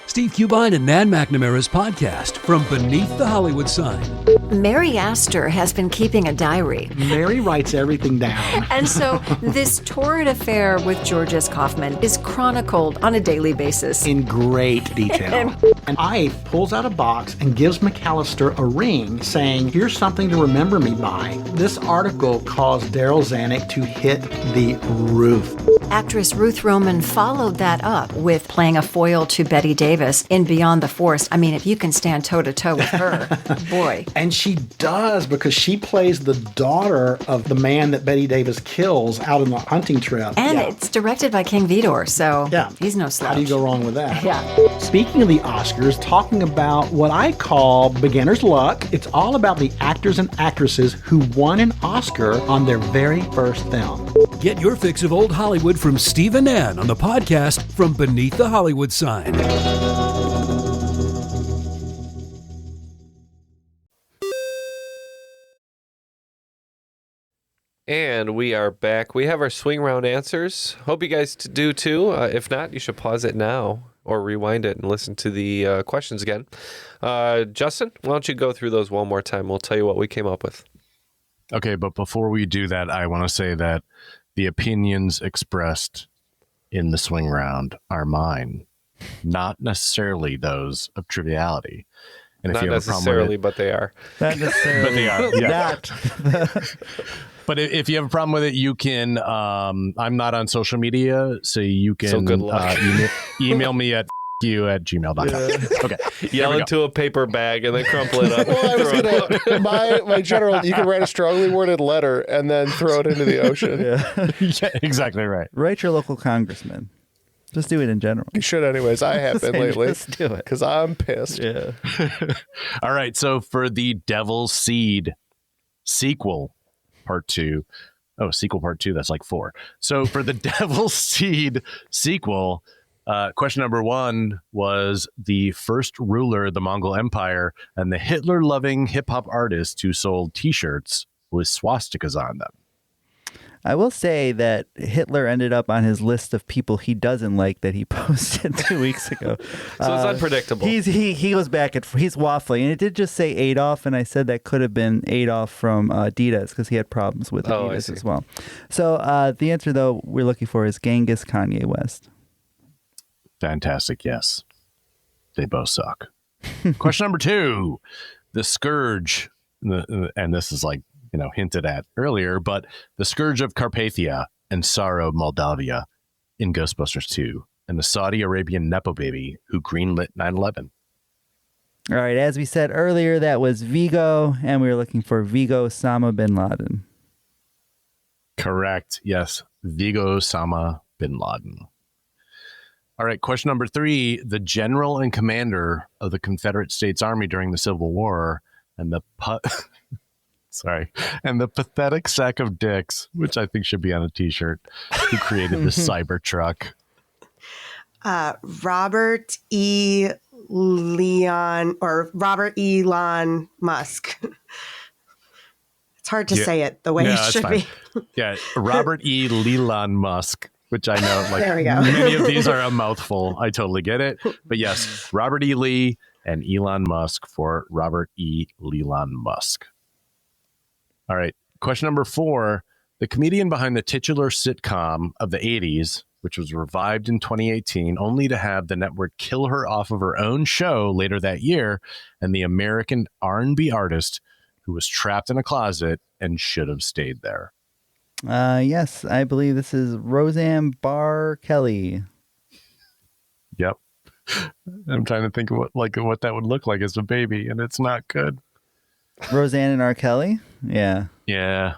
Steve Cubine and Nan McNamara's podcast, From Beneath the Hollywood Sign. Mary Astor has been keeping a diary. Mary writes everything down. And so this torrid affair with George S. Kaufman is chronicled on a daily basis. In great detail. And Ike pulls out a box and gives McAllister a ring saying, here's something to remember me by. This article caused Daryl Zanuck to hit the roof. Actress Ruth Roman followed that up with playing a foil to Betty Davis in Beyond the Forest. I mean, if you can stand toe-to-toe with her, boy. And she does, because she plays the daughter of the man that Betty Davis kills out on the hunting trip. And it's directed by King Vidor, so he's no slouch. How do you go wrong with that? Yeah. Speaking of the Oscars, talking about what I call beginner's luck, it's all about the actors and actresses who won an Oscar on their very first film. Get your fix of old Hollywood from Steve and Ann on the podcast From Beneath the Hollywood Sign. And we are back. We have our swing round answers. Hope you guys do too. If not, you should pause it now or rewind it and listen to the questions again. Justin, why don't you go through those one more time? We'll tell you what we came up with. Okay, but before we do that, I want to say that the opinions expressed in the swing round are mine, not necessarily those of Triviality. And Not if you have necessarily, a problem with it, but they are. Not necessarily. But they are. Yeah. Not. But if you have a problem with it, you can. I'm not on social media, so you can So good luck. email me at you@gmail.com. Okay. Yell into a paper bag and then crumple it up. Well, I was gonna my general. You can write a strongly worded letter and then throw it into the ocean. Yeah, exactly right. Write your local congressman. Just do it in general. You should, anyways. I have been lately. Just do it. Because I'm pissed. Yeah. All right. So for the Devil's Seed sequel, part 2. Oh, sequel part 2. That's like 4. So for the Devil's Seed sequel, question number 1 was the first ruler of the Mongol Empire and the Hitler-loving hip-hop artist who sold T-shirts with swastikas on them. I will say that Hitler ended up on his list of people he doesn't like that he posted 2 weeks ago. So it's unpredictable. He goes back and he's waffling, and it did just say Adolf, and I said that could have been Adolf from Adidas because he had problems with Adidas as well. So the answer, though, we're looking for is Genghis Kanye West. Fantastic. Yes, they both suck. Question number 2, the Scourge, and this is like, hinted at earlier, but the Scourge of Carpathia and Sorrow Moldavia in Ghostbusters 2, and the Saudi Arabian Nepo baby who greenlit 9/11. All right, as we said earlier, that was Vigo, and we were looking for Vigo Osama bin Laden. Correct. Yes, Vigo Osama bin Laden. All right, question number 3, the general and commander of the Confederate States Army during the Civil War and the and the pathetic sack of dicks, which I think should be on a T-shirt, who created the Cybertruck. Robert E. Elon Musk. It's hard to say it the way it should be. Yeah, Robert E. Elon Musk, which I know, there we go. Many of these are a mouthful. I totally get it. But yes, Robert E. Lee and Elon Musk for Robert E. Elon Musk. All right. Question number 4, the comedian behind the titular sitcom of the 80s, which was revived in 2018, only to have the network kill her off of her own show later that year, and the American R&B artist who was trapped in a closet and should have stayed there. Yes, I believe this is Roseanne Barr Kelly. Yep. I'm trying to think of what that would look like as a baby, and it's not good. Roseanne and R. Kelly? Yeah. Yeah.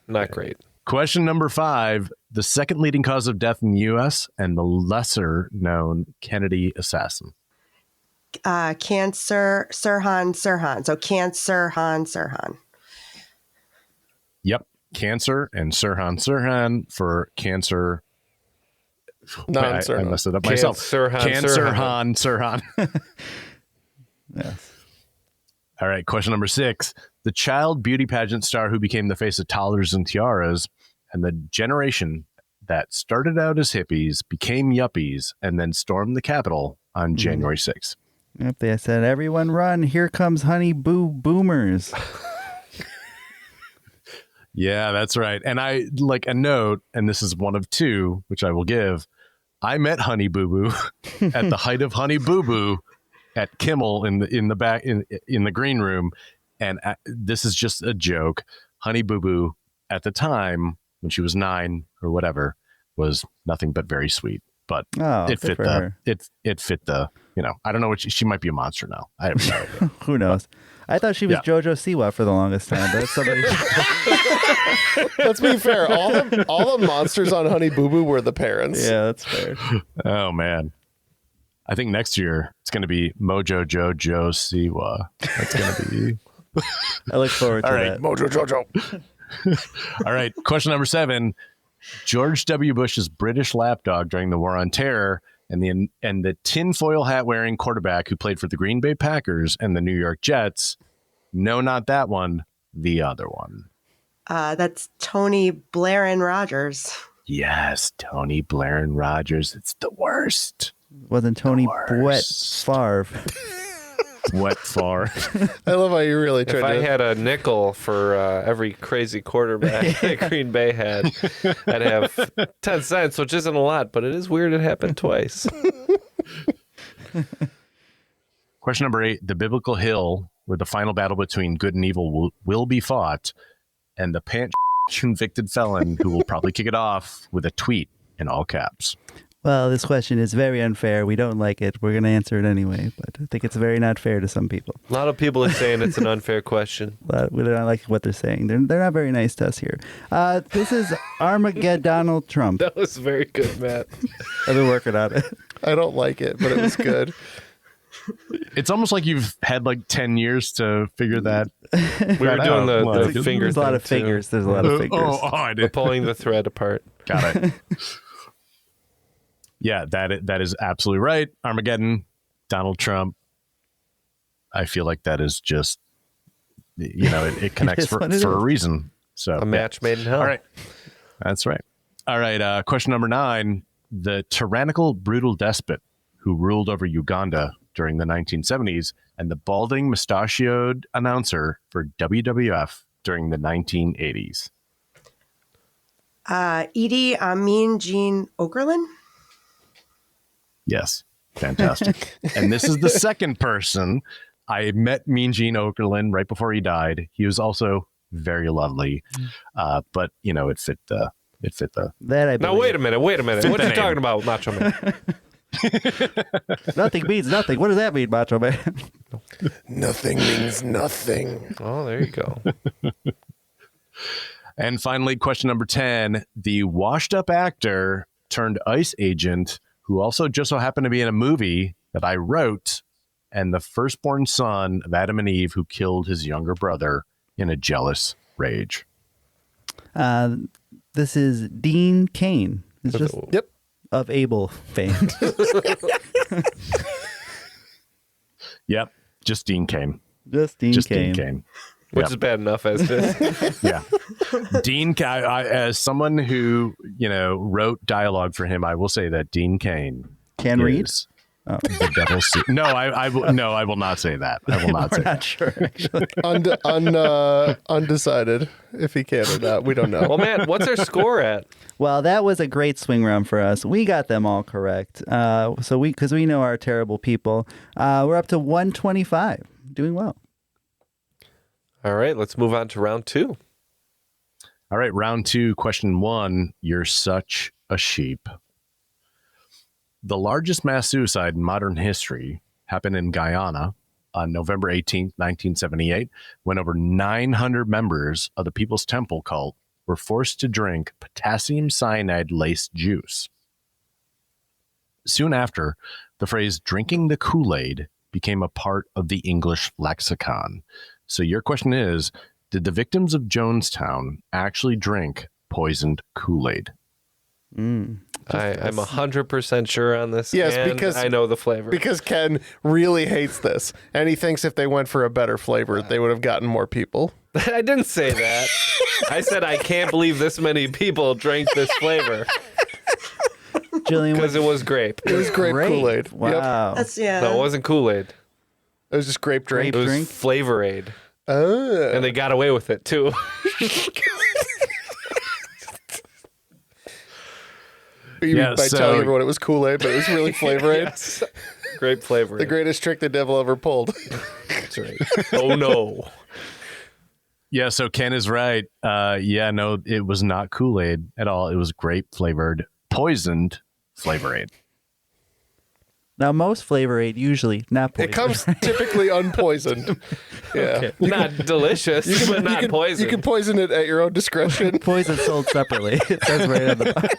Not great. Question number 5, the second leading cause of death in the U.S. and the lesser known Kennedy assassin. Cancer, Sirhan. So Cancer, Sirhan. Yep. Cancer and Sirhan for cancer. I messed it up myself. Sirhan. Yes. All right. Question number 6. The child beauty pageant star who became the face of Toddlers and Tiaras and the generation that started out as hippies, became yuppies, and then stormed the Capitol on January 6th. Yep, they said, everyone run, here comes Honey Boo Boomers. Yeah, that's right. And I like a note, and this is one of two, which I will give. I met Honey Boo Boo at the height of Honey Boo Boo at Kimmel in the back in the green room, and this is just a joke. Honey Boo Boo at the time when she was 9 or whatever was nothing but very sweet. But it fit the I don't know what she might be a monster now. I have no idea. Who knows? I thought she was JoJo Siwa for the longest time, but somebody. Let's be fair. All the monsters on Honey Boo Boo were the parents. Yeah, that's fair. Oh man, I think next year it's going to be Mojo Jojo Siwa. That's going to be. I look forward to that. Mojo Jojo. All right, question number 7. George W. Bush's British lapdog during the War on Terror and the tinfoil hat wearing quarterback who played for the Green Bay Packers and the New York Jets. No, not that one. The other one. That's Tony Blairin Rogers. Yes, Tony Blairin Rogers. It's the worst. Wasn't Tony Wet Favre. Wet Favre. I love how you really tried If I had a nickel for every crazy quarterback that Green Bay had, I'd have 10 cents, which isn't a lot, but it is weird it happened twice. Question number 8. The biblical hill where the final battle between good and evil will be fought, and the convicted felon who will probably kick it off with a tweet in all caps. Well, this question is very unfair. We don't like it. We're going to answer it anyway, but I think it's very not fair to some people. A lot of people are saying it's an unfair question. We don't like what they're saying. They're not very nice to us here. This is Armageddon Donald Trump. That was very good, Matt. I've been working on it. I don't like it, but it was good. It's almost like you've had like 10 years to figure that. We were doing the finger. There's a lot of fingers. There's a lot of fingers. Oh, I did. We're pulling the thread apart. Got it. Yeah, that is absolutely right. Armageddon, Donald Trump. I feel like that is just, it connects for a reason. So a match made in hell. All right. That's right. All right. Question number 9. The tyrannical, brutal despot who ruled over Uganda during the 1970s and the balding, mustachioed announcer for WWF during the 1980s. Idi Amin Jean Okerlund. Yes. Fantastic. And this is the second person. I met Mean Gene Okerlund right before he died. He was also very lovely. But it fit the that I now wait a minute. What are you talking about, Macho Man? Nothing means nothing. What does that mean, Macho Man? Nothing means nothing. Oh, there you go. And finally, question number 10. The washed up actor turned ICE agent who also just so happened to be in a movie that I wrote, and the firstborn son of Adam and Eve who killed his younger brother in a jealous rage. This is Dean Cain. It's just of Abel fame. Yep, just Dean Cain. Just Dean Cain. Which is bad enough as it is. Yeah. Dean, as someone who, wrote dialogue for him, I will say that Dean Cain can read. Oh. The devil's suit. No, I will not say that. I will not say not sure, actually. Undecided if he can or not. We don't know. Well, Matt, what's our score at? Well, that was a great swing round for us. We got them all correct. Because we know our terrible people. We're up to 125. Doing well. All right, let's move on to round 2. All right, round 2, question 1. You're such a sheep. The largest mass suicide in modern history happened in Guyana on November 18th, 1978, when over 900 members of the People's Temple cult were forced to drink potassium cyanide-laced juice. Soon after, the phrase drinking the Kool-Aid became a part of the English lexicon. So your question is, did the victims of Jonestown actually drink poisoned Kool-Aid? I'm 100% sure on this. Yes, and because I know the flavor. Because Ken really hates this, and he thinks if they went for a better flavor, they would have gotten more people. I didn't say that. I said I can't believe this many people drank this flavor. Jillian, Because it was grape. It was grape Kool-Aid. Wow. That's yeah. No, it wasn't Kool-Aid. It was just grape drink. It was Flavor-Aid. Oh. And they got away with it, too. You mean by telling everyone it was Kool-Aid, but it was really Flavor-Aid? Yes. Grape Flavor-Aid. The greatest trick the devil ever pulled. That's right. Oh, no. Yeah, so Ken is right. No, it was not Kool-Aid at all. It was grape-flavored, poisoned Flavor-Aid. Now, most Flavor Aid usually not poison. It comes typically unpoisoned. Yeah. Okay. Not delicious, but not poison. You can poison it at your own discretion. Poison sold separately. It says right on the box.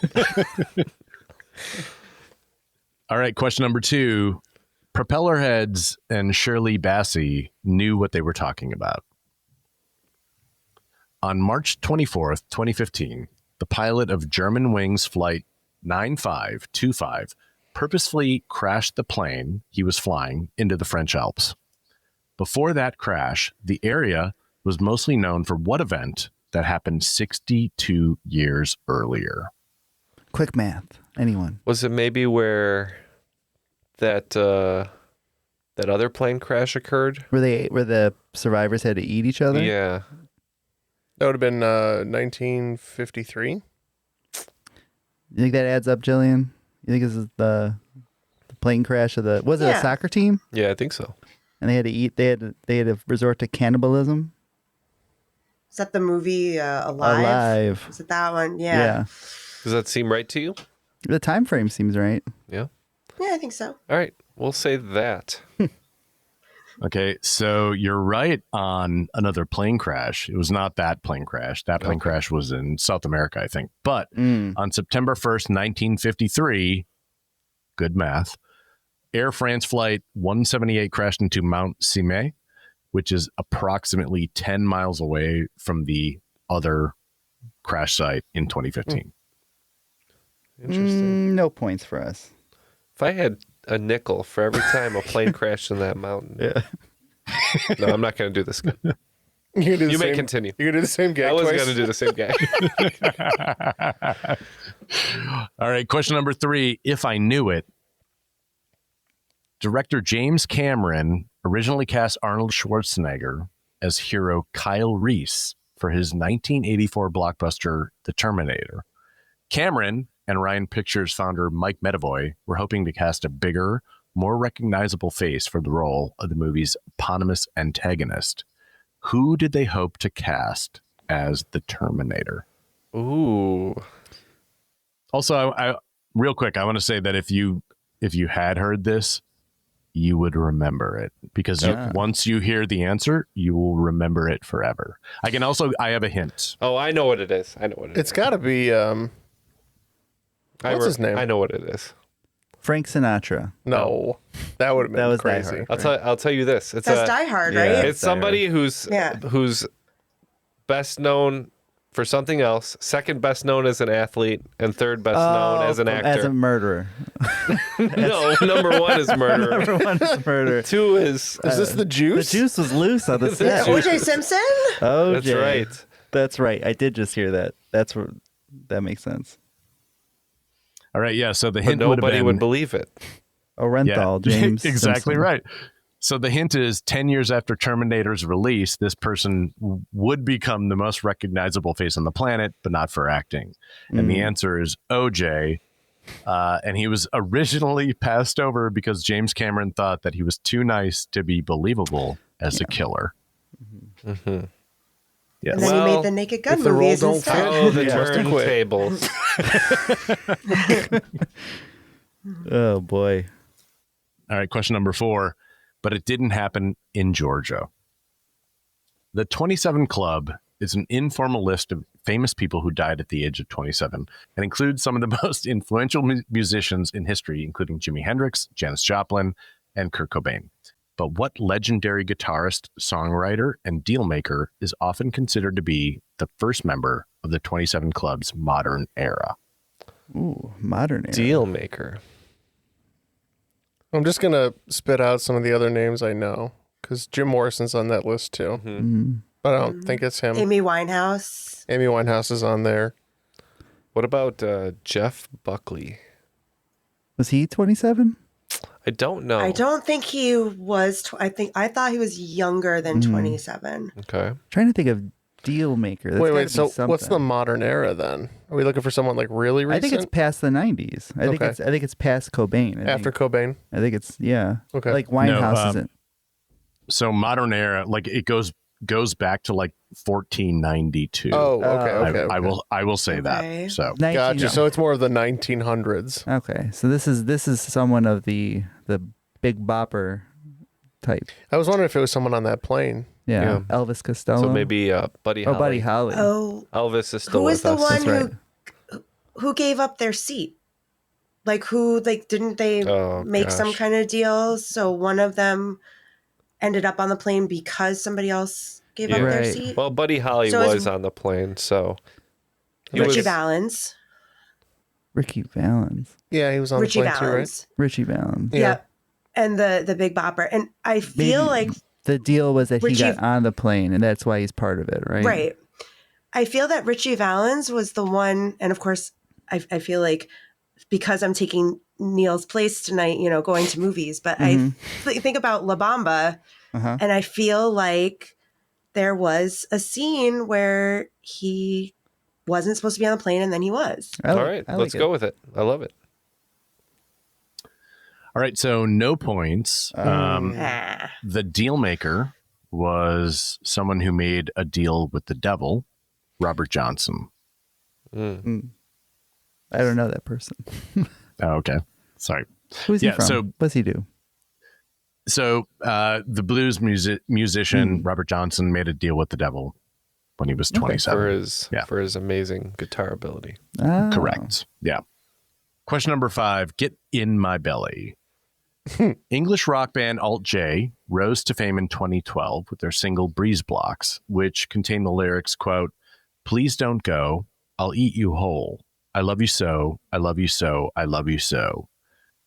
All right, question number 2. Propellerheads and Shirley Bassey knew what they were talking about. On March 24th, 2015, the pilot of Germanwings Flight 9525 purposefully crashed the plane he was flying into the French Alps. Before that crash, the area was mostly known for what event that happened 62 years earlier? Quick math. Anyone? Was it maybe where that other plane crash occurred? Where the survivors had to eat each other? Yeah. That would have been 1953. You think that adds up, Jillian? You think this is the plane crash of the? Was it a soccer team? Yeah, I think so. And they had to eat. They had to resort to cannibalism. Is that the movie Alive? Alive. Is it that one? Yeah. Does that seem right to you? The time frame seems right. Yeah. Yeah, I think so. All right, we'll say that. Okay, so you're right on another plane crash. It was not that plane crash. That plane crash was in South America, I think. But on September 1st, 1953, good math, Air France Flight 178 crashed into Mount Simei, which is approximately 10 miles away from the other crash site in 2015. Interesting. No points for us. If I had a nickel for every time a plane crashed in that mountain. Yeah. No, I'm not going to do this. You may continue. You're going to do the same gag I was twice? going to do the same gag. All right, question number 3. If I Knew It. Director James Cameron originally cast Arnold Schwarzenegger as hero Kyle Reese for his 1984 blockbuster The Terminator. Cameron and Ryan Pictures founder Mike Medavoy were hoping to cast a bigger, more recognizable face for the role of the movie's eponymous antagonist. Who did they hope to cast as the Terminator? Ooh. Also, I real quick, I want to say that if you had heard this, you would remember it because once you hear the answer, you will remember it forever. I have a hint. Oh, I know what it is. It's got to be what's his name? I know what it is. Frank Sinatra. No, that would have been crazy. I'll tell you this. It's That's Die Hard, right? It's somebody who's best known for something else, second best known as an athlete, and third best known as an actor. As a murderer. No, number 1 is murderer. Number 1 is murder. 2 is... Is this the juice? The juice was loose on the set. O.J. Simpson? OJ. That's right. That's right. I did just hear that. That makes sense. All right, yeah, so the But hint nobody would believe it. Orenthal, James. Exactly Simpson. right. So the hint is 10 years after Terminator's release, this person would become the most recognizable face on the planet, but not for acting. And the answer is OJ. And he was originally passed over because James Cameron thought that he was too nice to be believable as a killer. Mm-hmm. Yes. And then he made the Naked Gun if the role movies don't instead. fit, Oh, the he has to quit. turntables. Oh, boy. All right, question number 4. But it didn't happen in Georgia. The 27 Club is an informal list of famous people who died at the age of 27 and includes some of the most influential musicians in history, including Jimi Hendrix, Janis Joplin, and Kurt Cobain. But what legendary guitarist, songwriter, and dealmaker is often considered to be the first member of the 27 Club's modern era? Ooh, modern era. Dealmaker. I'm just going to spit out some of the other names I know because Jim Morrison's on that list too. But I don't think it's him. Amy Winehouse. Amy Winehouse is on there. What about Jeff Buckley? Was he 27? I don't know. I don't think he was. I thought he was younger than 27. Okay. Trying to think of deal maker. That's Wait. gotta be So what's the something. modern era then? Are we looking for someone like really recent? I think it's past the 90s. I think it's past Cobain. After Cobain. I think it's Okay. Like Winehouse isn't. So modern era, like it goes back to like 1492. Oh, okay. I will say Okay. that. So Gotcha. So it's more of the 1900s. Okay, so this is someone of the Big Bopper type. I was wondering if it was someone on that plane. Yeah, Elvis Costello. So maybe Buddy Holly. Buddy Holly. Oh, Elvis is still who was with the us. one who gave up their seat? Didn't they make some kind of deal? So one of them ended up on the plane because somebody else gave up their seat. Well, Buddy Holly So was on the plane, so Richie Valens. Ricky Valens. Yeah, he was on Richie the plane Valens. too, right? Richie Valens. Yeah. And the Big Bopper. And I feel like the deal was that Richie- he got on the plane, and that's why he's part of it, right? Right. I feel that Richie Valens was the one, and of course, I feel like because I'm taking Neil's place tonight, going to movies, but I think about La Bamba, and I feel like there was a scene where he wasn't supposed to be on the plane, and then he was. All right, let's go with it. I love it. all right, so no points. The deal maker was someone who made a deal with the devil, Robert Johnson. I don't know that person. Oh, okay. Sorry. Who's he from? So what's he do? So the blues musician Robert Johnson made a deal with the devil when he was 27 for his amazing guitar ability. Oh. Correct. Yeah. Question number 5. Get in my belly. English rock band Alt J rose to fame in 2012 with their single Breeze Blocks, which contained the lyrics, quote, "Please don't go. I'll eat you whole. I love you so. I love you so. I love you so."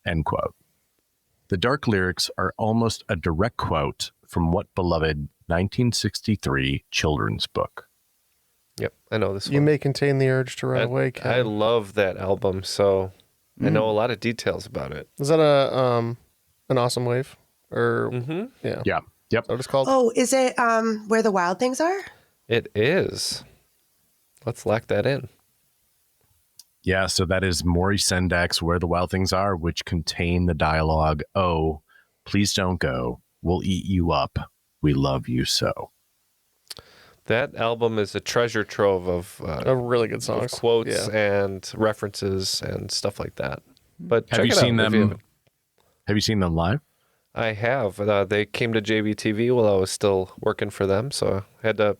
End quote. The dark lyrics are almost a direct quote from what beloved 1963 children's book? Yep, I know this one. You may contain the urge to run away, Ken. I love that album, so I know a lot of details about it. Is that an Awesome Wave? Or yeah. Yeah. Yep. What it's called? Oh, is it Where the Wild Things Are? It is. Let's lock that in. Yeah, so that is Maurice Sendak's Where the Wild Things Are, which contain the dialogue, "Oh, please don't go. We'll eat you up. We love you so." That album is a treasure trove of really good songs, quotes and references and stuff like that. But Have you seen them? Have you seen them live? I have. They came to JVTV while I was still working for them, so I had the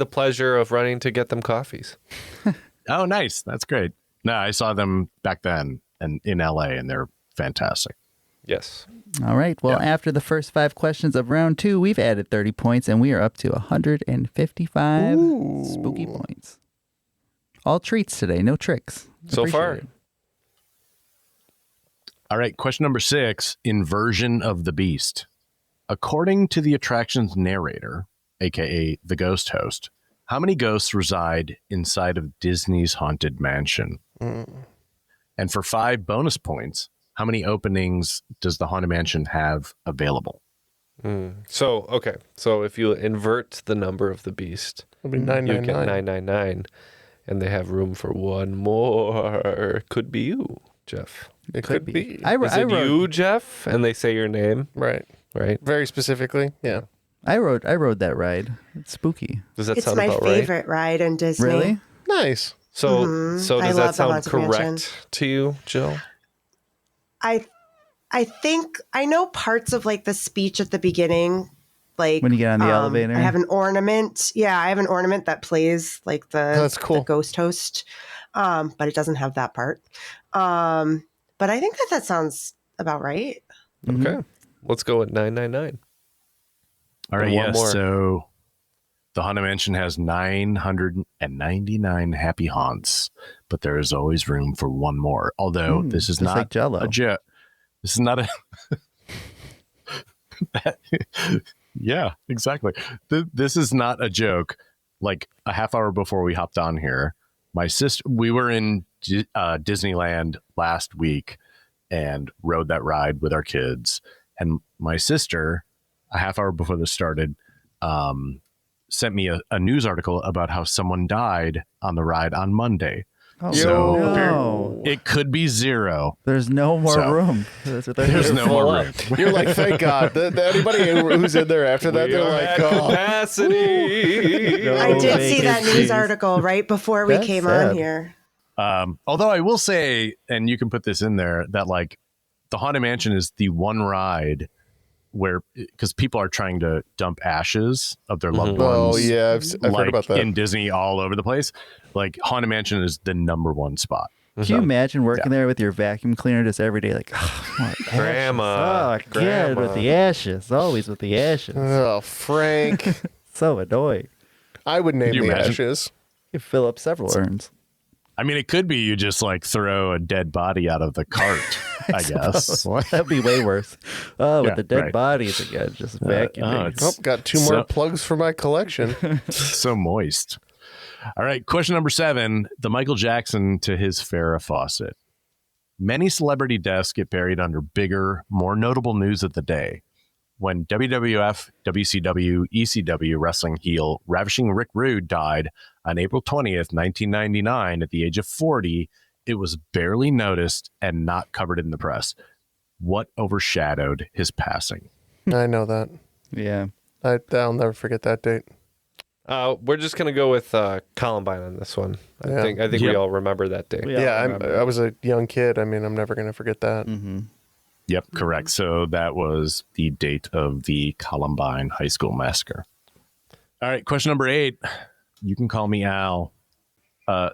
pleasure of running to get them coffees. Oh, nice. That's great. No, I saw them back then and in LA, and they're fantastic. Yes. All right. Well, after the first 5 questions of round 2, we've added 30 points, and we are up to 155 spooky points. All treats today, no tricks. So far. Appreciate it. All right. Question number 6, Inversion of the Beast. According to the attraction's narrator, a.k.a. the ghost host, how many ghosts reside inside of Disney's Haunted Mansion? And for 5 bonus points, how many openings does the Haunted Mansion have available? So if you invert the number of the beast, It'll be you 999. get 999, and they have room for one more. Could be you, Jeff. It could be. Is it you, Jeff? And they say your name? Right. Right. Very specifically. Yeah. I rode that ride. It's spooky. Does that It's sound my about right? favorite ride in Disney. Really? Nice. So so I does love that the sound Haunted correct Mansion. to you, Jill? I think I know parts of like the speech at the beginning. Like When you get on the elevator? I have an ornament. Yeah, I have an ornament that plays like That's cool. the ghost host. But it doesn't have that part. But I think that sounds about right. Okay. Let's go with 999. All right. And one Yes. more. So the Haunted Mansion has 999 happy haunts, but there is always room for one more. Although this is just not like Jell-O. a joke. This is not a. Yeah, exactly. This is not a joke. Like a half hour before we hopped on here, my sister, we were in Disneyland last week, and rode that ride with our kids. And my sister, a half hour before this started, sent me a news article about how someone died on the ride on Monday. Oh, so no. it could be 0. There's no more room. There's no more room. You're like, thank God. Anybody who's in there after that, they're like, oh. Capacity. I did see that news article right before we came on here. Although I will say, and you can put this in there, that like the Haunted Mansion is the one ride where, because people are trying to dump ashes of their loved ones. Oh yeah, I've heard about that in Disney all over the place. Like Haunted Mansion is the #1 spot. Can you imagine working there with your vacuum cleaner just every day? Like, oh, Grandma. Again with the ashes. Always with the ashes. Oh, Frank. So annoying. I would name the imagine? ashes. You fill up several urns. I mean, it could be you just like throw a dead body out of the cart, I guess. That'd be way worse. Oh, with Yeah, the dead right. bodies again, just vacuuming. Oh, got 2 more plugs for my collection. So moist. All right, question number 7. The Michael Jackson to his Farrah Fawcett. Many celebrity deaths get buried under bigger, more notable news of the day. When WWF, WCW, ECW wrestling heel Ravishing Rick Rude died on April 20th, 1999 at the age of 40, it was barely noticed and not covered in the press. What overshadowed his passing? I know that. Yeah. I'll never forget that date. We're just gonna go with Columbine on this one. I think we all remember that day. I was a young kid. I mean, I'm never gonna forget that. Mm-hmm. Yep, correct. So that was the date of the Columbine High School Massacre. All right, question number 8. You can call me Al.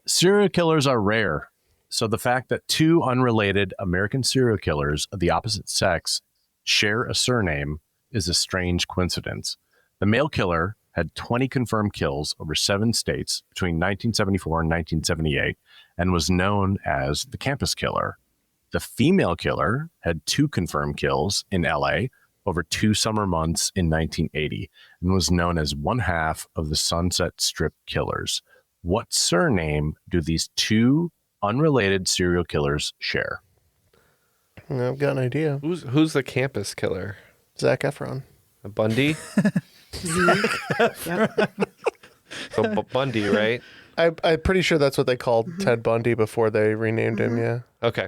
Serial killers are rare. So the fact that 2 unrelated American serial killers of the opposite sex share a surname is a strange coincidence. The male killer had 20 confirmed kills over 7 states between 1974 and 1978 and was known as the Campus Killer. The female killer had 2 confirmed kills in LA over 2 summer months in 1980 and was known as one half of the Sunset Strip Killers. What surname do these 2 unrelated serial killers share? I've got an idea. Who's the Campus Killer? Zac Efron. Bundy? So Bundy, right? I'm pretty sure that's what they called Ted Bundy before they renamed him. Yeah. Okay.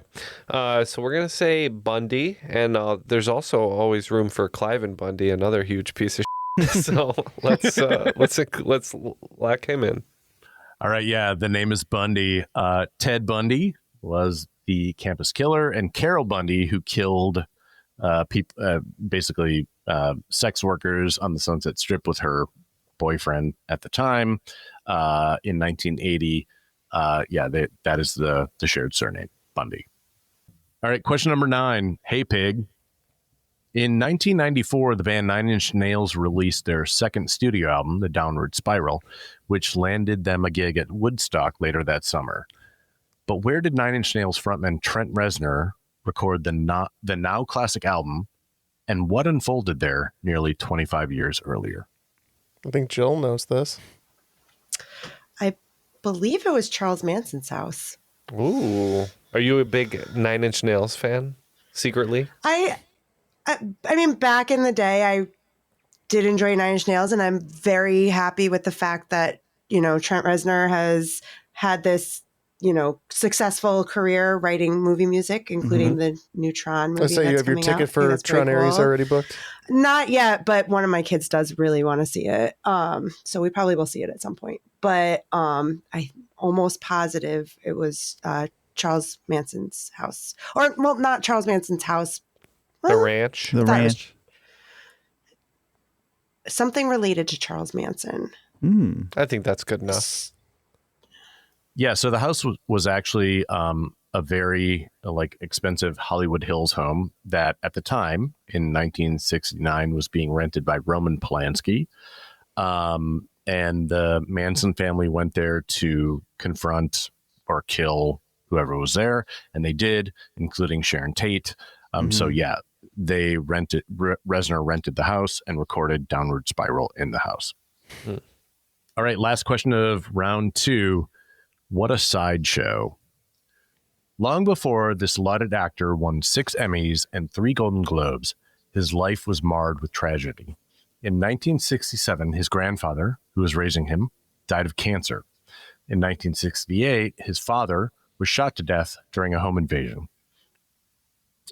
So we're gonna say Bundy, and there's also always room for Cliven Bundy, another huge piece of shit. So let's lock him in. All right, yeah, the name is Bundy. Ted Bundy was the campus killer, and Carol Bundy, who killed basically sex workers on the Sunset Strip with her boyfriend at the time in 1980. That is the shared surname, Bundy. All right, question number 9. Hey, Pig. In 1994, the band 9 Inch Nails released their second studio album, The Downward Spiral, which landed them a gig at Woodstock later that summer. But where did 9 Inch Nails frontman Trent Reznor record the now classic album, and what unfolded there nearly 25 years earlier? I think Jill knows this. I believe it was Charles Manson's house. Ooh. Are you a big 9 Inch Nails fan, secretly? I mean, back in the day, I did enjoy 9 Inch Nails, and I'm very happy with the fact that, Trent Reznor has had this, successful career writing movie music, including the new Tron movie. Let's say you have your ticket for Tron Ares already booked? Not yet, but one of my kids does really want to see it. So we probably will see it at some point. But I'm almost positive it was Charles Manson's house. Or, well, not Charles Manson's house. The ranch. The ranch. Something related to Charles Manson. I think that's good enough. Yeah, so the house was actually a very expensive Hollywood Hills home that at the time in 1969 was being rented by Roman Polanski. And the Manson family went there to confront or kill whoever was there. And they did, including Sharon Tate. So yeah, they Reznor rented the house and recorded Downward Spiral in the house. All right, last question of round 2. What a sideshow. Long before this lauded actor won 6 Emmys and 3 Golden Globes, his life was marred with tragedy. In 1967, his grandfather, who was raising him, died of cancer. In 1968, his father was shot to death during a home invasion.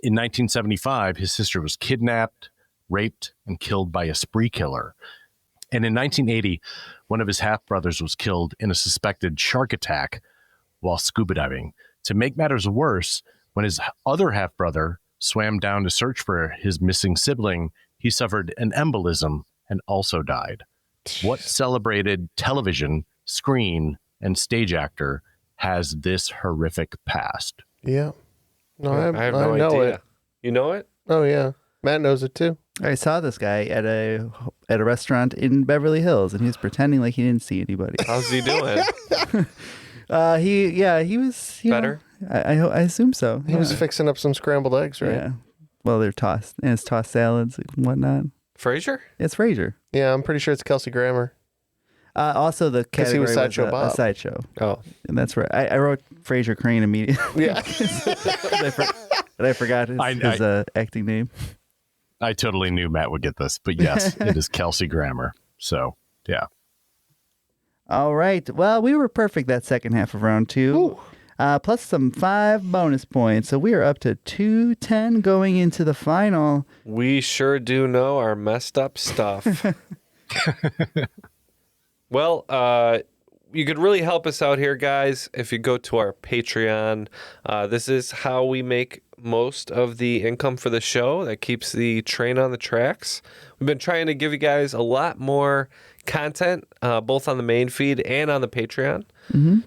In 1975, his sister was kidnapped, raped, and killed by a spree killer. And in 1980, one of his half-brothers was killed in a suspected shark attack while scuba diving. To make matters worse, when his other half-brother swam down to search for his missing sibling, he suffered an embolism and also died. What celebrated television, screen, and stage actor has this horrific past? Yeah. No, I have no idea. it. You know it? Oh, yeah. Matt knows it too. I saw this guy at a restaurant in Beverly Hills, and he was pretending like he didn't see anybody. How's he doing? He was better. I assume so. He was fixing up some scrambled eggs, right? Yeah. Well, they're tossed, and it's tossed salads and whatnot. Frasier? It's Frasier. Yeah, I'm pretty sure it's Kelsey Grammer. Also, the category he was was Sideshow a Bob. sideshow. Oh, and that's where I wrote Frasier Crane immediately. Yeah, but I forgot his acting name. I totally knew Matt would get this, but yes, it is Kelsey Grammer. So, yeah. All right. Well, we were perfect that second half of round 2. Plus some 5 bonus points. So we are up to 210 going into the final. we sure do know our messed up stuff. Well, you could really help us out here, guys, if you go to our Patreon. This is how we make most of the income for the show that keeps the train on the tracks. We've been trying to give you guys a lot more content, both on the main feed and on the Patreon.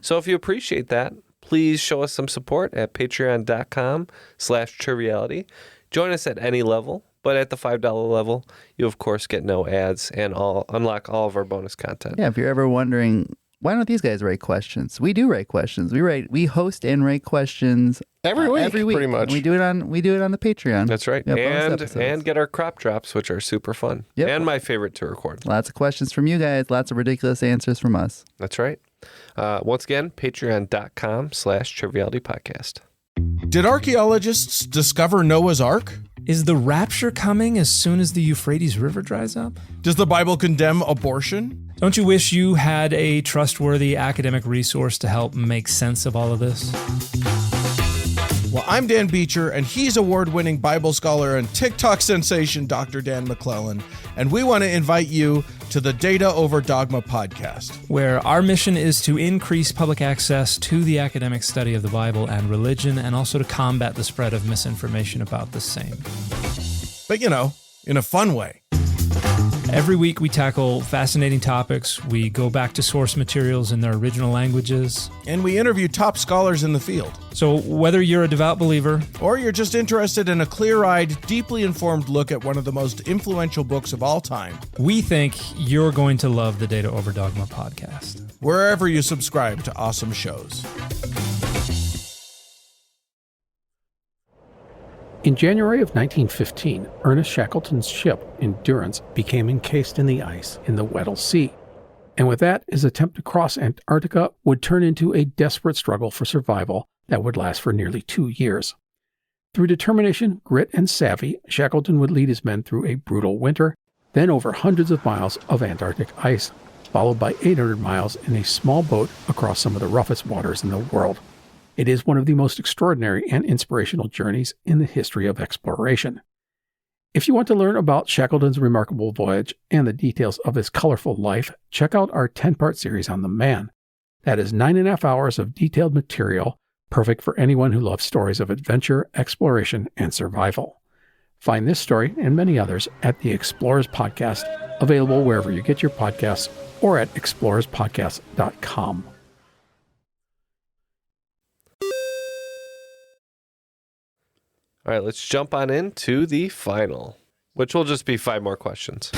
So if you appreciate that, please show us some support at patreon.com/triviality. Join us at any level, but at the $5 level, you of course get no ads and unlock all of our bonus content. Yeah, if you're ever wondering, why don't these guys write questions? We do write questions. We host and write questions every week, pretty much. And we do it on the Patreon. That's right. And get our crop drops, which are super fun. Yep. And my favorite to record. Lots of questions from you guys. Lots of ridiculous answers from us. That's right. Once again, patreon.com/triviality podcast. Did archaeologists discover Noah's Ark? Is the rapture coming as soon as the Euphrates River dries up? Does the Bible condemn abortion? Don't you wish you had a trustworthy academic resource to help make sense of all of this? Well, I'm Dan Beecher, and he's award-winning Bible scholar and TikTok sensation Dr. Dan McClellan, and we want to invite you to the Data Over Dogma podcast, where our mission is to increase public access to the academic study of the Bible and religion, and also to combat the spread of misinformation about the same. But, in a fun way. Every week we tackle fascinating topics, we go back to source materials in their original languages, and we interview top scholars in the field. So whether you're a devout believer, or you're just interested in a clear-eyed, deeply informed look at one of the most influential books of all time, we think you're going to love the Data Over Dogma podcast, wherever you subscribe to awesome shows. In January of 1915, Ernest Shackleton's ship, Endurance, became encased in the ice in the Weddell Sea. And with that, his attempt to cross Antarctica would turn into a desperate struggle for survival that would last for nearly 2 years. Through determination, grit, and savvy, Shackleton would lead his men through a brutal winter, then over hundreds of miles of Antarctic ice, followed by 800 miles in a small boat across some of the roughest waters in the world. It is one of the most extraordinary and inspirational journeys in the history of exploration. If you want to learn about Shackleton's remarkable voyage and the details of his colorful life, check out our 10-part series on the man. That is 9.5 hours of detailed material, perfect for anyone who loves stories of adventure, exploration, and survival. Find this story and many others at the Explorers Podcast, available wherever you get your podcasts or at explorerspodcast.com. All right, let's jump on into the final, which will just be 5 more questions.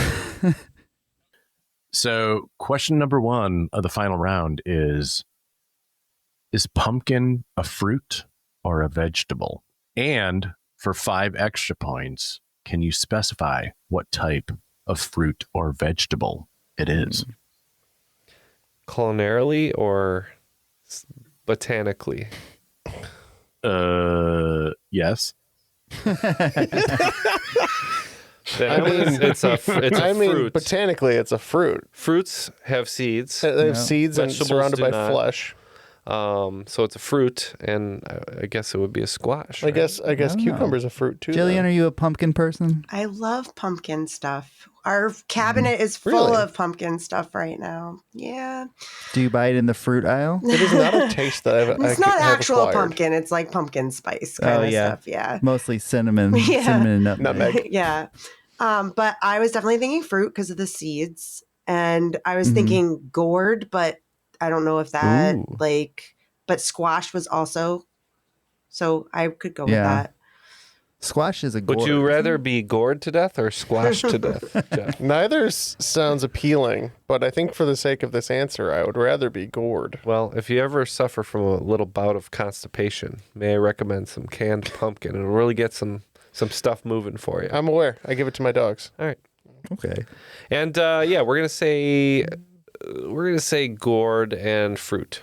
So question number 1 of the final round is pumpkin a fruit or a vegetable? And for 5 extra points, can you specify what type of fruit or vegetable it is? Culinarily or botanically? Yes. I mean, it's a fruit. Botanically, it's a fruit. Fruits have seeds. They have seeds and Vegetables surrounded by do not. flesh. So it's a fruit, and I guess it would be a squash. I right? guess cucumber's a fruit too. Jillian, though. are you a pumpkin person? I love pumpkin stuff. Our cabinet is full Really? of pumpkin stuff right now. Yeah. Do you buy it in the fruit aisle? It is not a taste that It's not have actual acquired. pumpkin. It's like pumpkin spice kind of stuff. Yeah. Mostly cinnamon, Yeah. cinnamon and Nutmeg. Yeah. But I was definitely thinking fruit because of the seeds. And I was thinking gourd, but I don't know if that but squash was also, so I could go with that. Squash is a gourd. Would you rather be gored to death or squashed to death, Jeff? Neither sounds appealing, but I think for the sake of this answer, I would rather be gored. Well, if you ever suffer from a little bout of constipation, may I recommend some canned pumpkin? It'll really get some stuff moving for you. I'm aware. I give it to my dogs. All right. Okay. And we're gonna say gourd and fruit.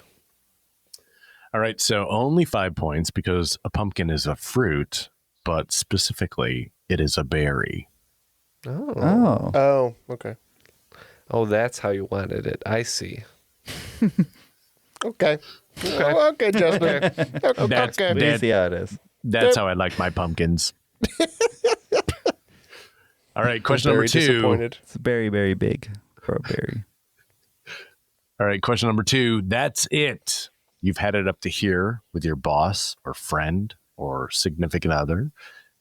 All right, so only 5 points because a pumpkin is a fruit, but specifically, it is a berry. Oh, okay. Oh, that's how you wanted it. I see. Okay. Okay, Justin. Okay. We see how it is. That's how I like my pumpkins. All right, question Very number 2. disappointed. It's very, very big for a berry. All right, question number 2. That's it. You've had it up to here with your boss or friend or significant other,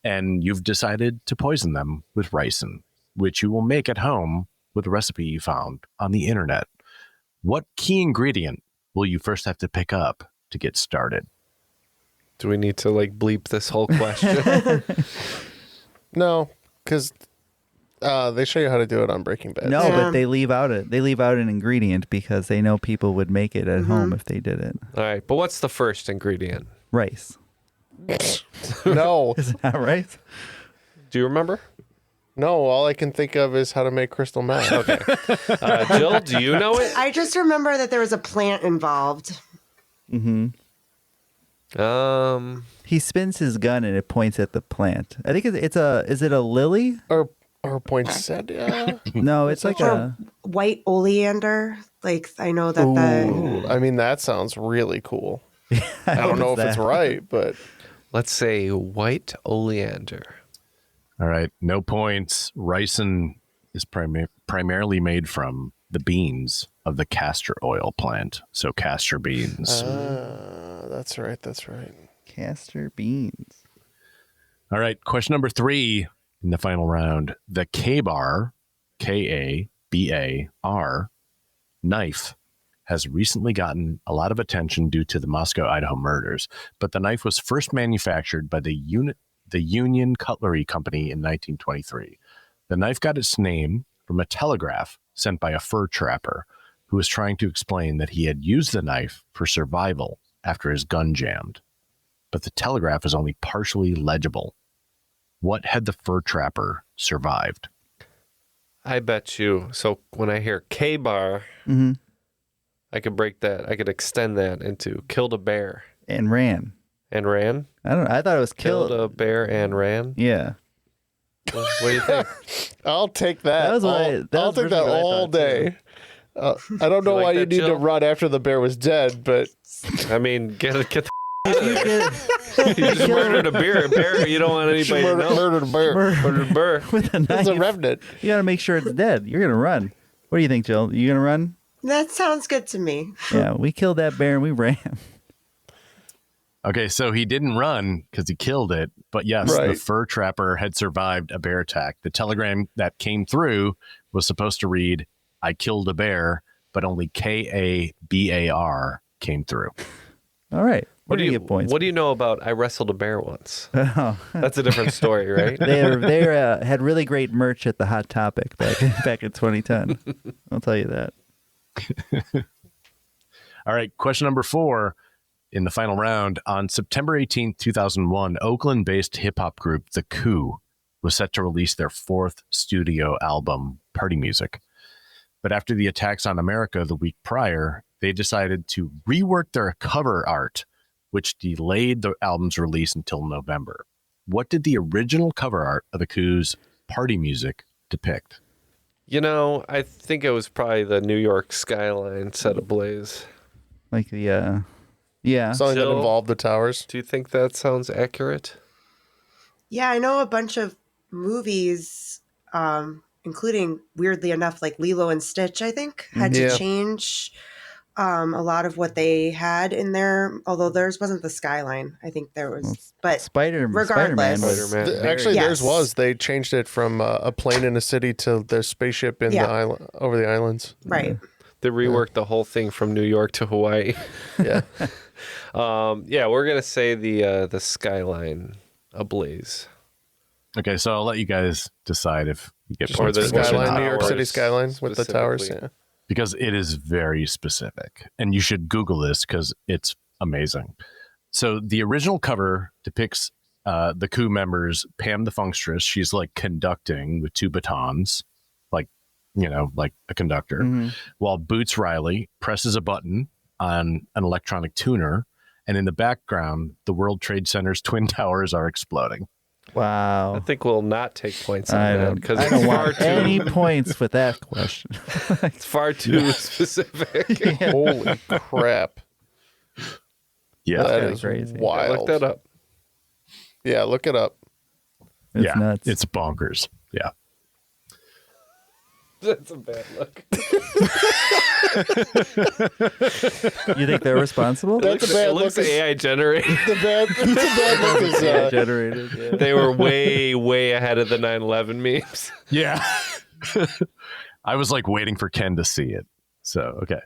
and you've decided to poison them with ricin, which you will make at home with a recipe you found on the internet. What key ingredient will you first have to pick up to get started? Do we need to bleep this whole question? No, because they show you how to do it on Breaking Bad. No, but they leave out an ingredient because they know people would make it at home if they did it. All right, but what's the first ingredient? Rice. No. Is it not rice? Do you remember? No, all I can think of is how to make crystal meth. Okay. Jill, do you know it? I just remember that there was a plant involved. Mm-hmm. He spins his gun and it points at the plant. I think is it a lily? Or poinsettia? No, it's like a White oleander. I know that Ooh, I mean, that sounds really cool. I don't know if it's right, but let's say white oleander. All right, no points. Ricin is primarily made from the beans of the castor oil plant. So castor beans. That's right. That's right. Castor beans. All right, question number 3 in the final round. The K-bar, K-A-B-A-R, knife has recently gotten a lot of attention due to the Moscow, Idaho murders, but the knife was first manufactured by the Union Cutlery Company in 1923. The knife got its name from a telegraph sent by a fur trapper who was trying to explain that he had used the knife for survival after his gun jammed. But the telegraph is only partially legible. What had the fur trapper survived? I bet you. So when I hear K-bar, I could break that. I could extend that into killed a bear. And ran. And ran? I thought it was killed a bear and ran? Yeah. What do you think? I'll take that. I'll take that all day. I don't know why you need to run after the bear was dead, but I mean, get the you just murdered a bear. You don't want anybody to know. Murdered a bear. Murdered a bear. With a knife. It's a revenant. You got to make sure it's dead. You're gonna run. What do you think, Jill? You gonna run? That sounds good to me. Yeah, we killed that bear and we ran. Okay, so he didn't run because he killed it. But yes, the fur trapper had survived a bear attack. The telegram that came through was supposed to read, "I killed a bear," but only K-A-B-A-R came through. All right. What do you get points? What do you know about I wrestled a bear once? Oh. That's a different story, right? They had really great merch at the Hot Topic back in 2010. I'll tell you that. All right, question number 4 in the final round. On September 18th, 2001, Oakland-based hip-hop group The Coup was set to release their 4th studio album, Party Music. But after the attacks on America the week prior, they decided to rework their cover art which delayed the album's release until November. What did the original cover art of the Coos' party music depict? I think it was probably the New York skyline set ablaze. Like the, yeah. Something that Jill, involved the towers. Do you think that sounds accurate? Yeah, I know a bunch of movies, including, weirdly enough, like Lilo and Stitch, I think, had to change a lot of what they had in there, although theirs wasn't the skyline. I think there was, but regardless. Theirs was. They changed it from a plane in a city to their spaceship in the island, over the islands. Right. They reworked the whole thing from New York to Hawaii. Yeah. We're going to say the skyline ablaze. Okay, so I'll let you guys decide if you get Just points the for this or skyline, not. New York City skyline with the towers. specifically. Yeah. Because it is very specific. And you should Google this because it's amazing. So the original cover depicts the Coup members, Pam the Funkstress. She's like conducting with two batons, like a conductor, while Boots Riley presses a button on an electronic tuner. And in the background, the World Trade Center's Twin Towers are exploding. Wow. I think we'll not take points on I that don't, because I it's don't far want too any points with that question. it's far too specific. Holy crap. Yeah. That is crazy. wild. Look that up. Yeah, look it up. It's nuts. It's bonkers. Yeah. That's a bad look. You think they're responsible? That's a bad It looks look. AI generated. The bad look is Yeah, generated. Yeah. They were way, way ahead of the 9/11 memes. Yeah. I was like waiting for Ken to see it. So, okay.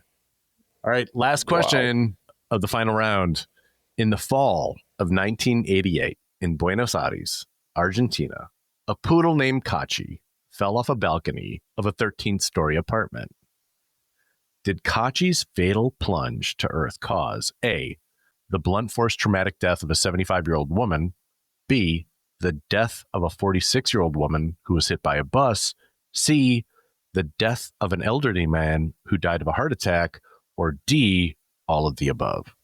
All right. Last question of the final round. In the fall of 1988 in Buenos Aires, Argentina, a poodle named Kachi fell off a balcony of a 13th-story apartment. Did Kachi's fatal plunge to earth cause A, the blunt force traumatic death of a 75-year-old woman, B, the death of a 46-year-old woman who was hit by a bus, C, the death of an elderly man who died of a heart attack, or D, all of the above?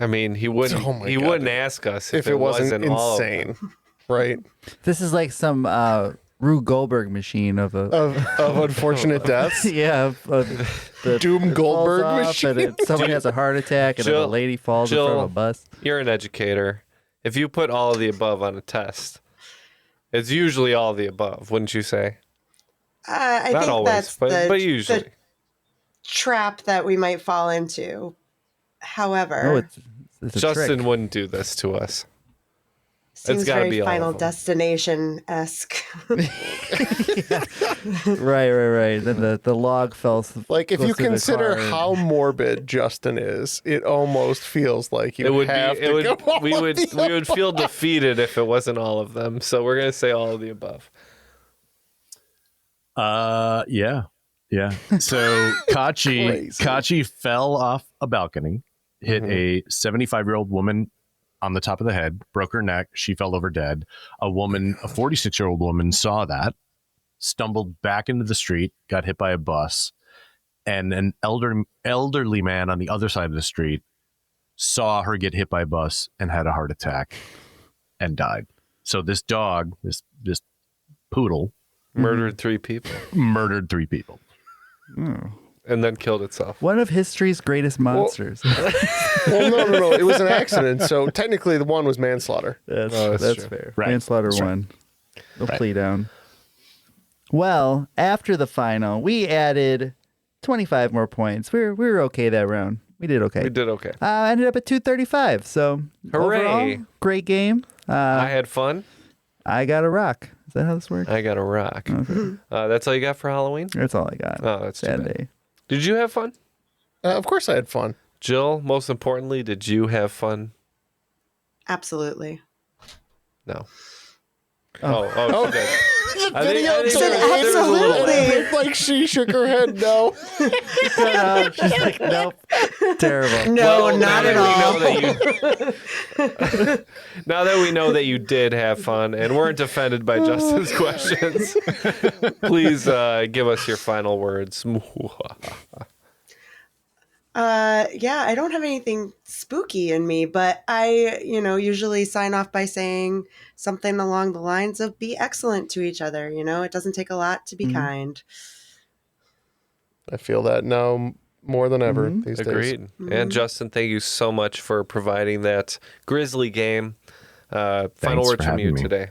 I mean, he wouldn't. Wouldn't ask us if it wasn't all of them. insane, right? This is like some Rube Goldberg machine of unfortunate deaths. Yeah, the Doom Goldberg falls off machine. And someone has a heart attack, and then a lady falls in front of a bus. You're an educator. If you put all of the above on a test, it's usually all of the above, wouldn't you say? I Not think always, that's but usually. the trap that we might fall into. However, No, it's a Justin trick. wouldn't do this to us. seems gotta very be all Final of them. Destination-esque. Right. Then the log fell. Like, if goes you through the consider car and- how morbid Justin is, it almost feels like you It would have be. to It go would. all We of would. the We would feel defeated if it wasn't all of them. So we're gonna say all of the above. Yeah. So Kachi fell off a balcony, hit a 75-year-old woman on the top of the head, broke her neck. She fell over dead. A 46-year-old woman saw that, stumbled back into the street, got hit by a bus, and an elderly man on the other side of the street saw her get hit by a bus and had a heart attack and died. So this dog, this poodle, Murdered 3 people. And then killed itself. One of history's greatest monsters. Well, no. It was an accident. So technically, the one was manslaughter. That's true. fair. Right. Manslaughter That's right. won. They'll Right. plea down. Well, after the final, we added 25 more points. We were okay that round. We did okay. We did okay. Ended up at 235. So Hooray. overall, great game. I had fun. I got a rock. Is that how this works? I got a rock. Okay. That's all you got for Halloween? That's all I got. Oh, that's too Sad bad. day. Did you have fun? Of course, I had fun. Jill, most importantly, did you have fun? Absolutely. No. Oh, she did. The I think- video I think said there was a little- absolutely. It looked like she shook her head no. She's like, nope. Terrible. No, Well, not at all. Now that we know that you did have fun and weren't offended by Justin's questions, please give us your final words. Yeah, I don't have anything spooky in me, but I, usually sign off by saying something along the lines of be excellent to each other. It doesn't take a lot to be kind. I feel that now more than ever these days. Agreed. And Justin, thank you so much for providing that Grizzly game. Final words from you today.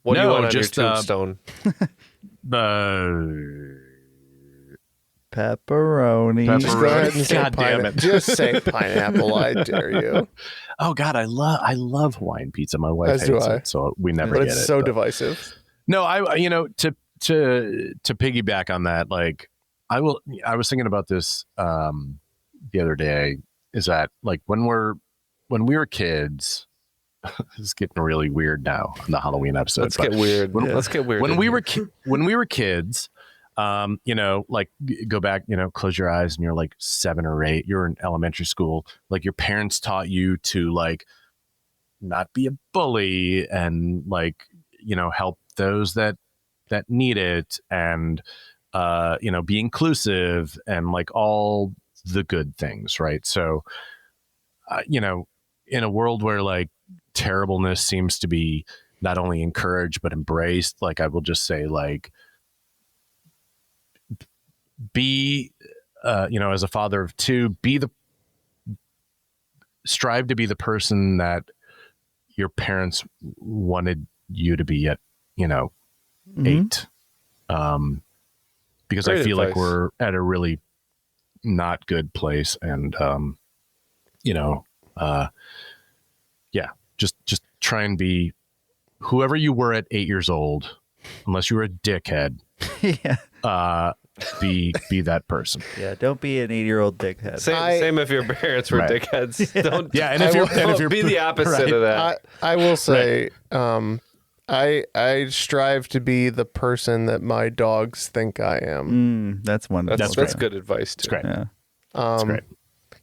What do you want on your tombstone? Pepperoni. Just go ahead and say God damn it. Just say pineapple. I dare you. Oh God, I love Hawaiian pizza. My wife As do hates I. it, so we never But get it. it's so divisive. No, to piggyback on that, like I was thinking about this the other day. Is that like when we were kids? This is getting really weird now on the Halloween episode. Let's get weird. Let's get weird. When we were kids, like go back, close your eyes and you're like 7 or 8, you're in elementary school. Like your parents taught you to like not be a bully and like, help those that need it and, be inclusive and like all the good things. Right. So, in a world where like terribleness seems to be not only encouraged, but embraced, like I will just say like, be as a father of 2, strive to be the person that your parents wanted you to be at 8 because Great I feel advice. like we're at a really not good place and just try and be whoever you were at 8 years old, unless you were a dickhead. Be that person. Yeah, don't be an 8-year-old dickhead. Same if your parents were dickheads. Don't. Yeah, and if you're be the opposite of that. I will say, I strive to be the person that my dogs think I am. That's wonderful. That's good advice too. It's great. Yeah. It's great.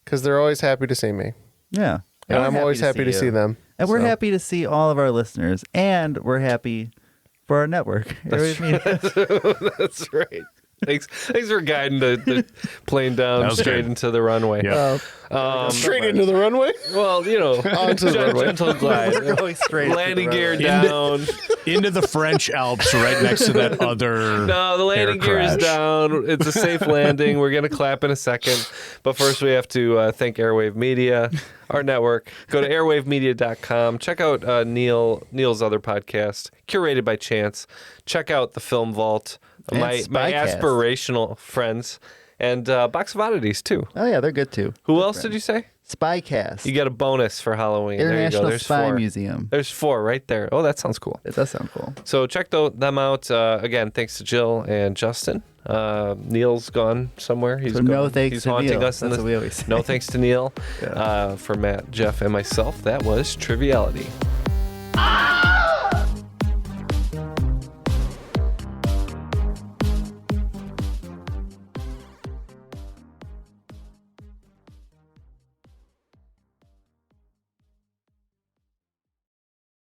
Because they're always happy to see me. Yeah. And I'm always happy to see them. And we're happy to see all of our listeners. And we're happy for our network. That's right. Thanks for guiding the plane down straight into the runway. Yeah. Straight into the runway? Well, onto the runway. Gentle glide. We're going straight landing gear down. Into the French Alps right next to that other No, the landing gear is down. It's a safe landing. We're going to clap in a second. But first we have to thank Airwave Media, our network. Go to airwavemedia.com. Check out Neil's other podcast, Curated by Chance. Check out the Film Vault. My aspirational friends and Box of Oddities too. Oh yeah, they're good too. Who else did you say? Spycast. You got a bonus for Halloween. International there you go. There's Spy 4. Museum. There's 4 right there. Oh, that sounds cool. It does sound cool. So check them out. Again, thanks to Jill and Justin. Neil's gone somewhere. He's no thanks He's to haunting Neil. us. That's what we always say. No thanks to Neil. For Matt, Jeff, and myself, that was Triviality.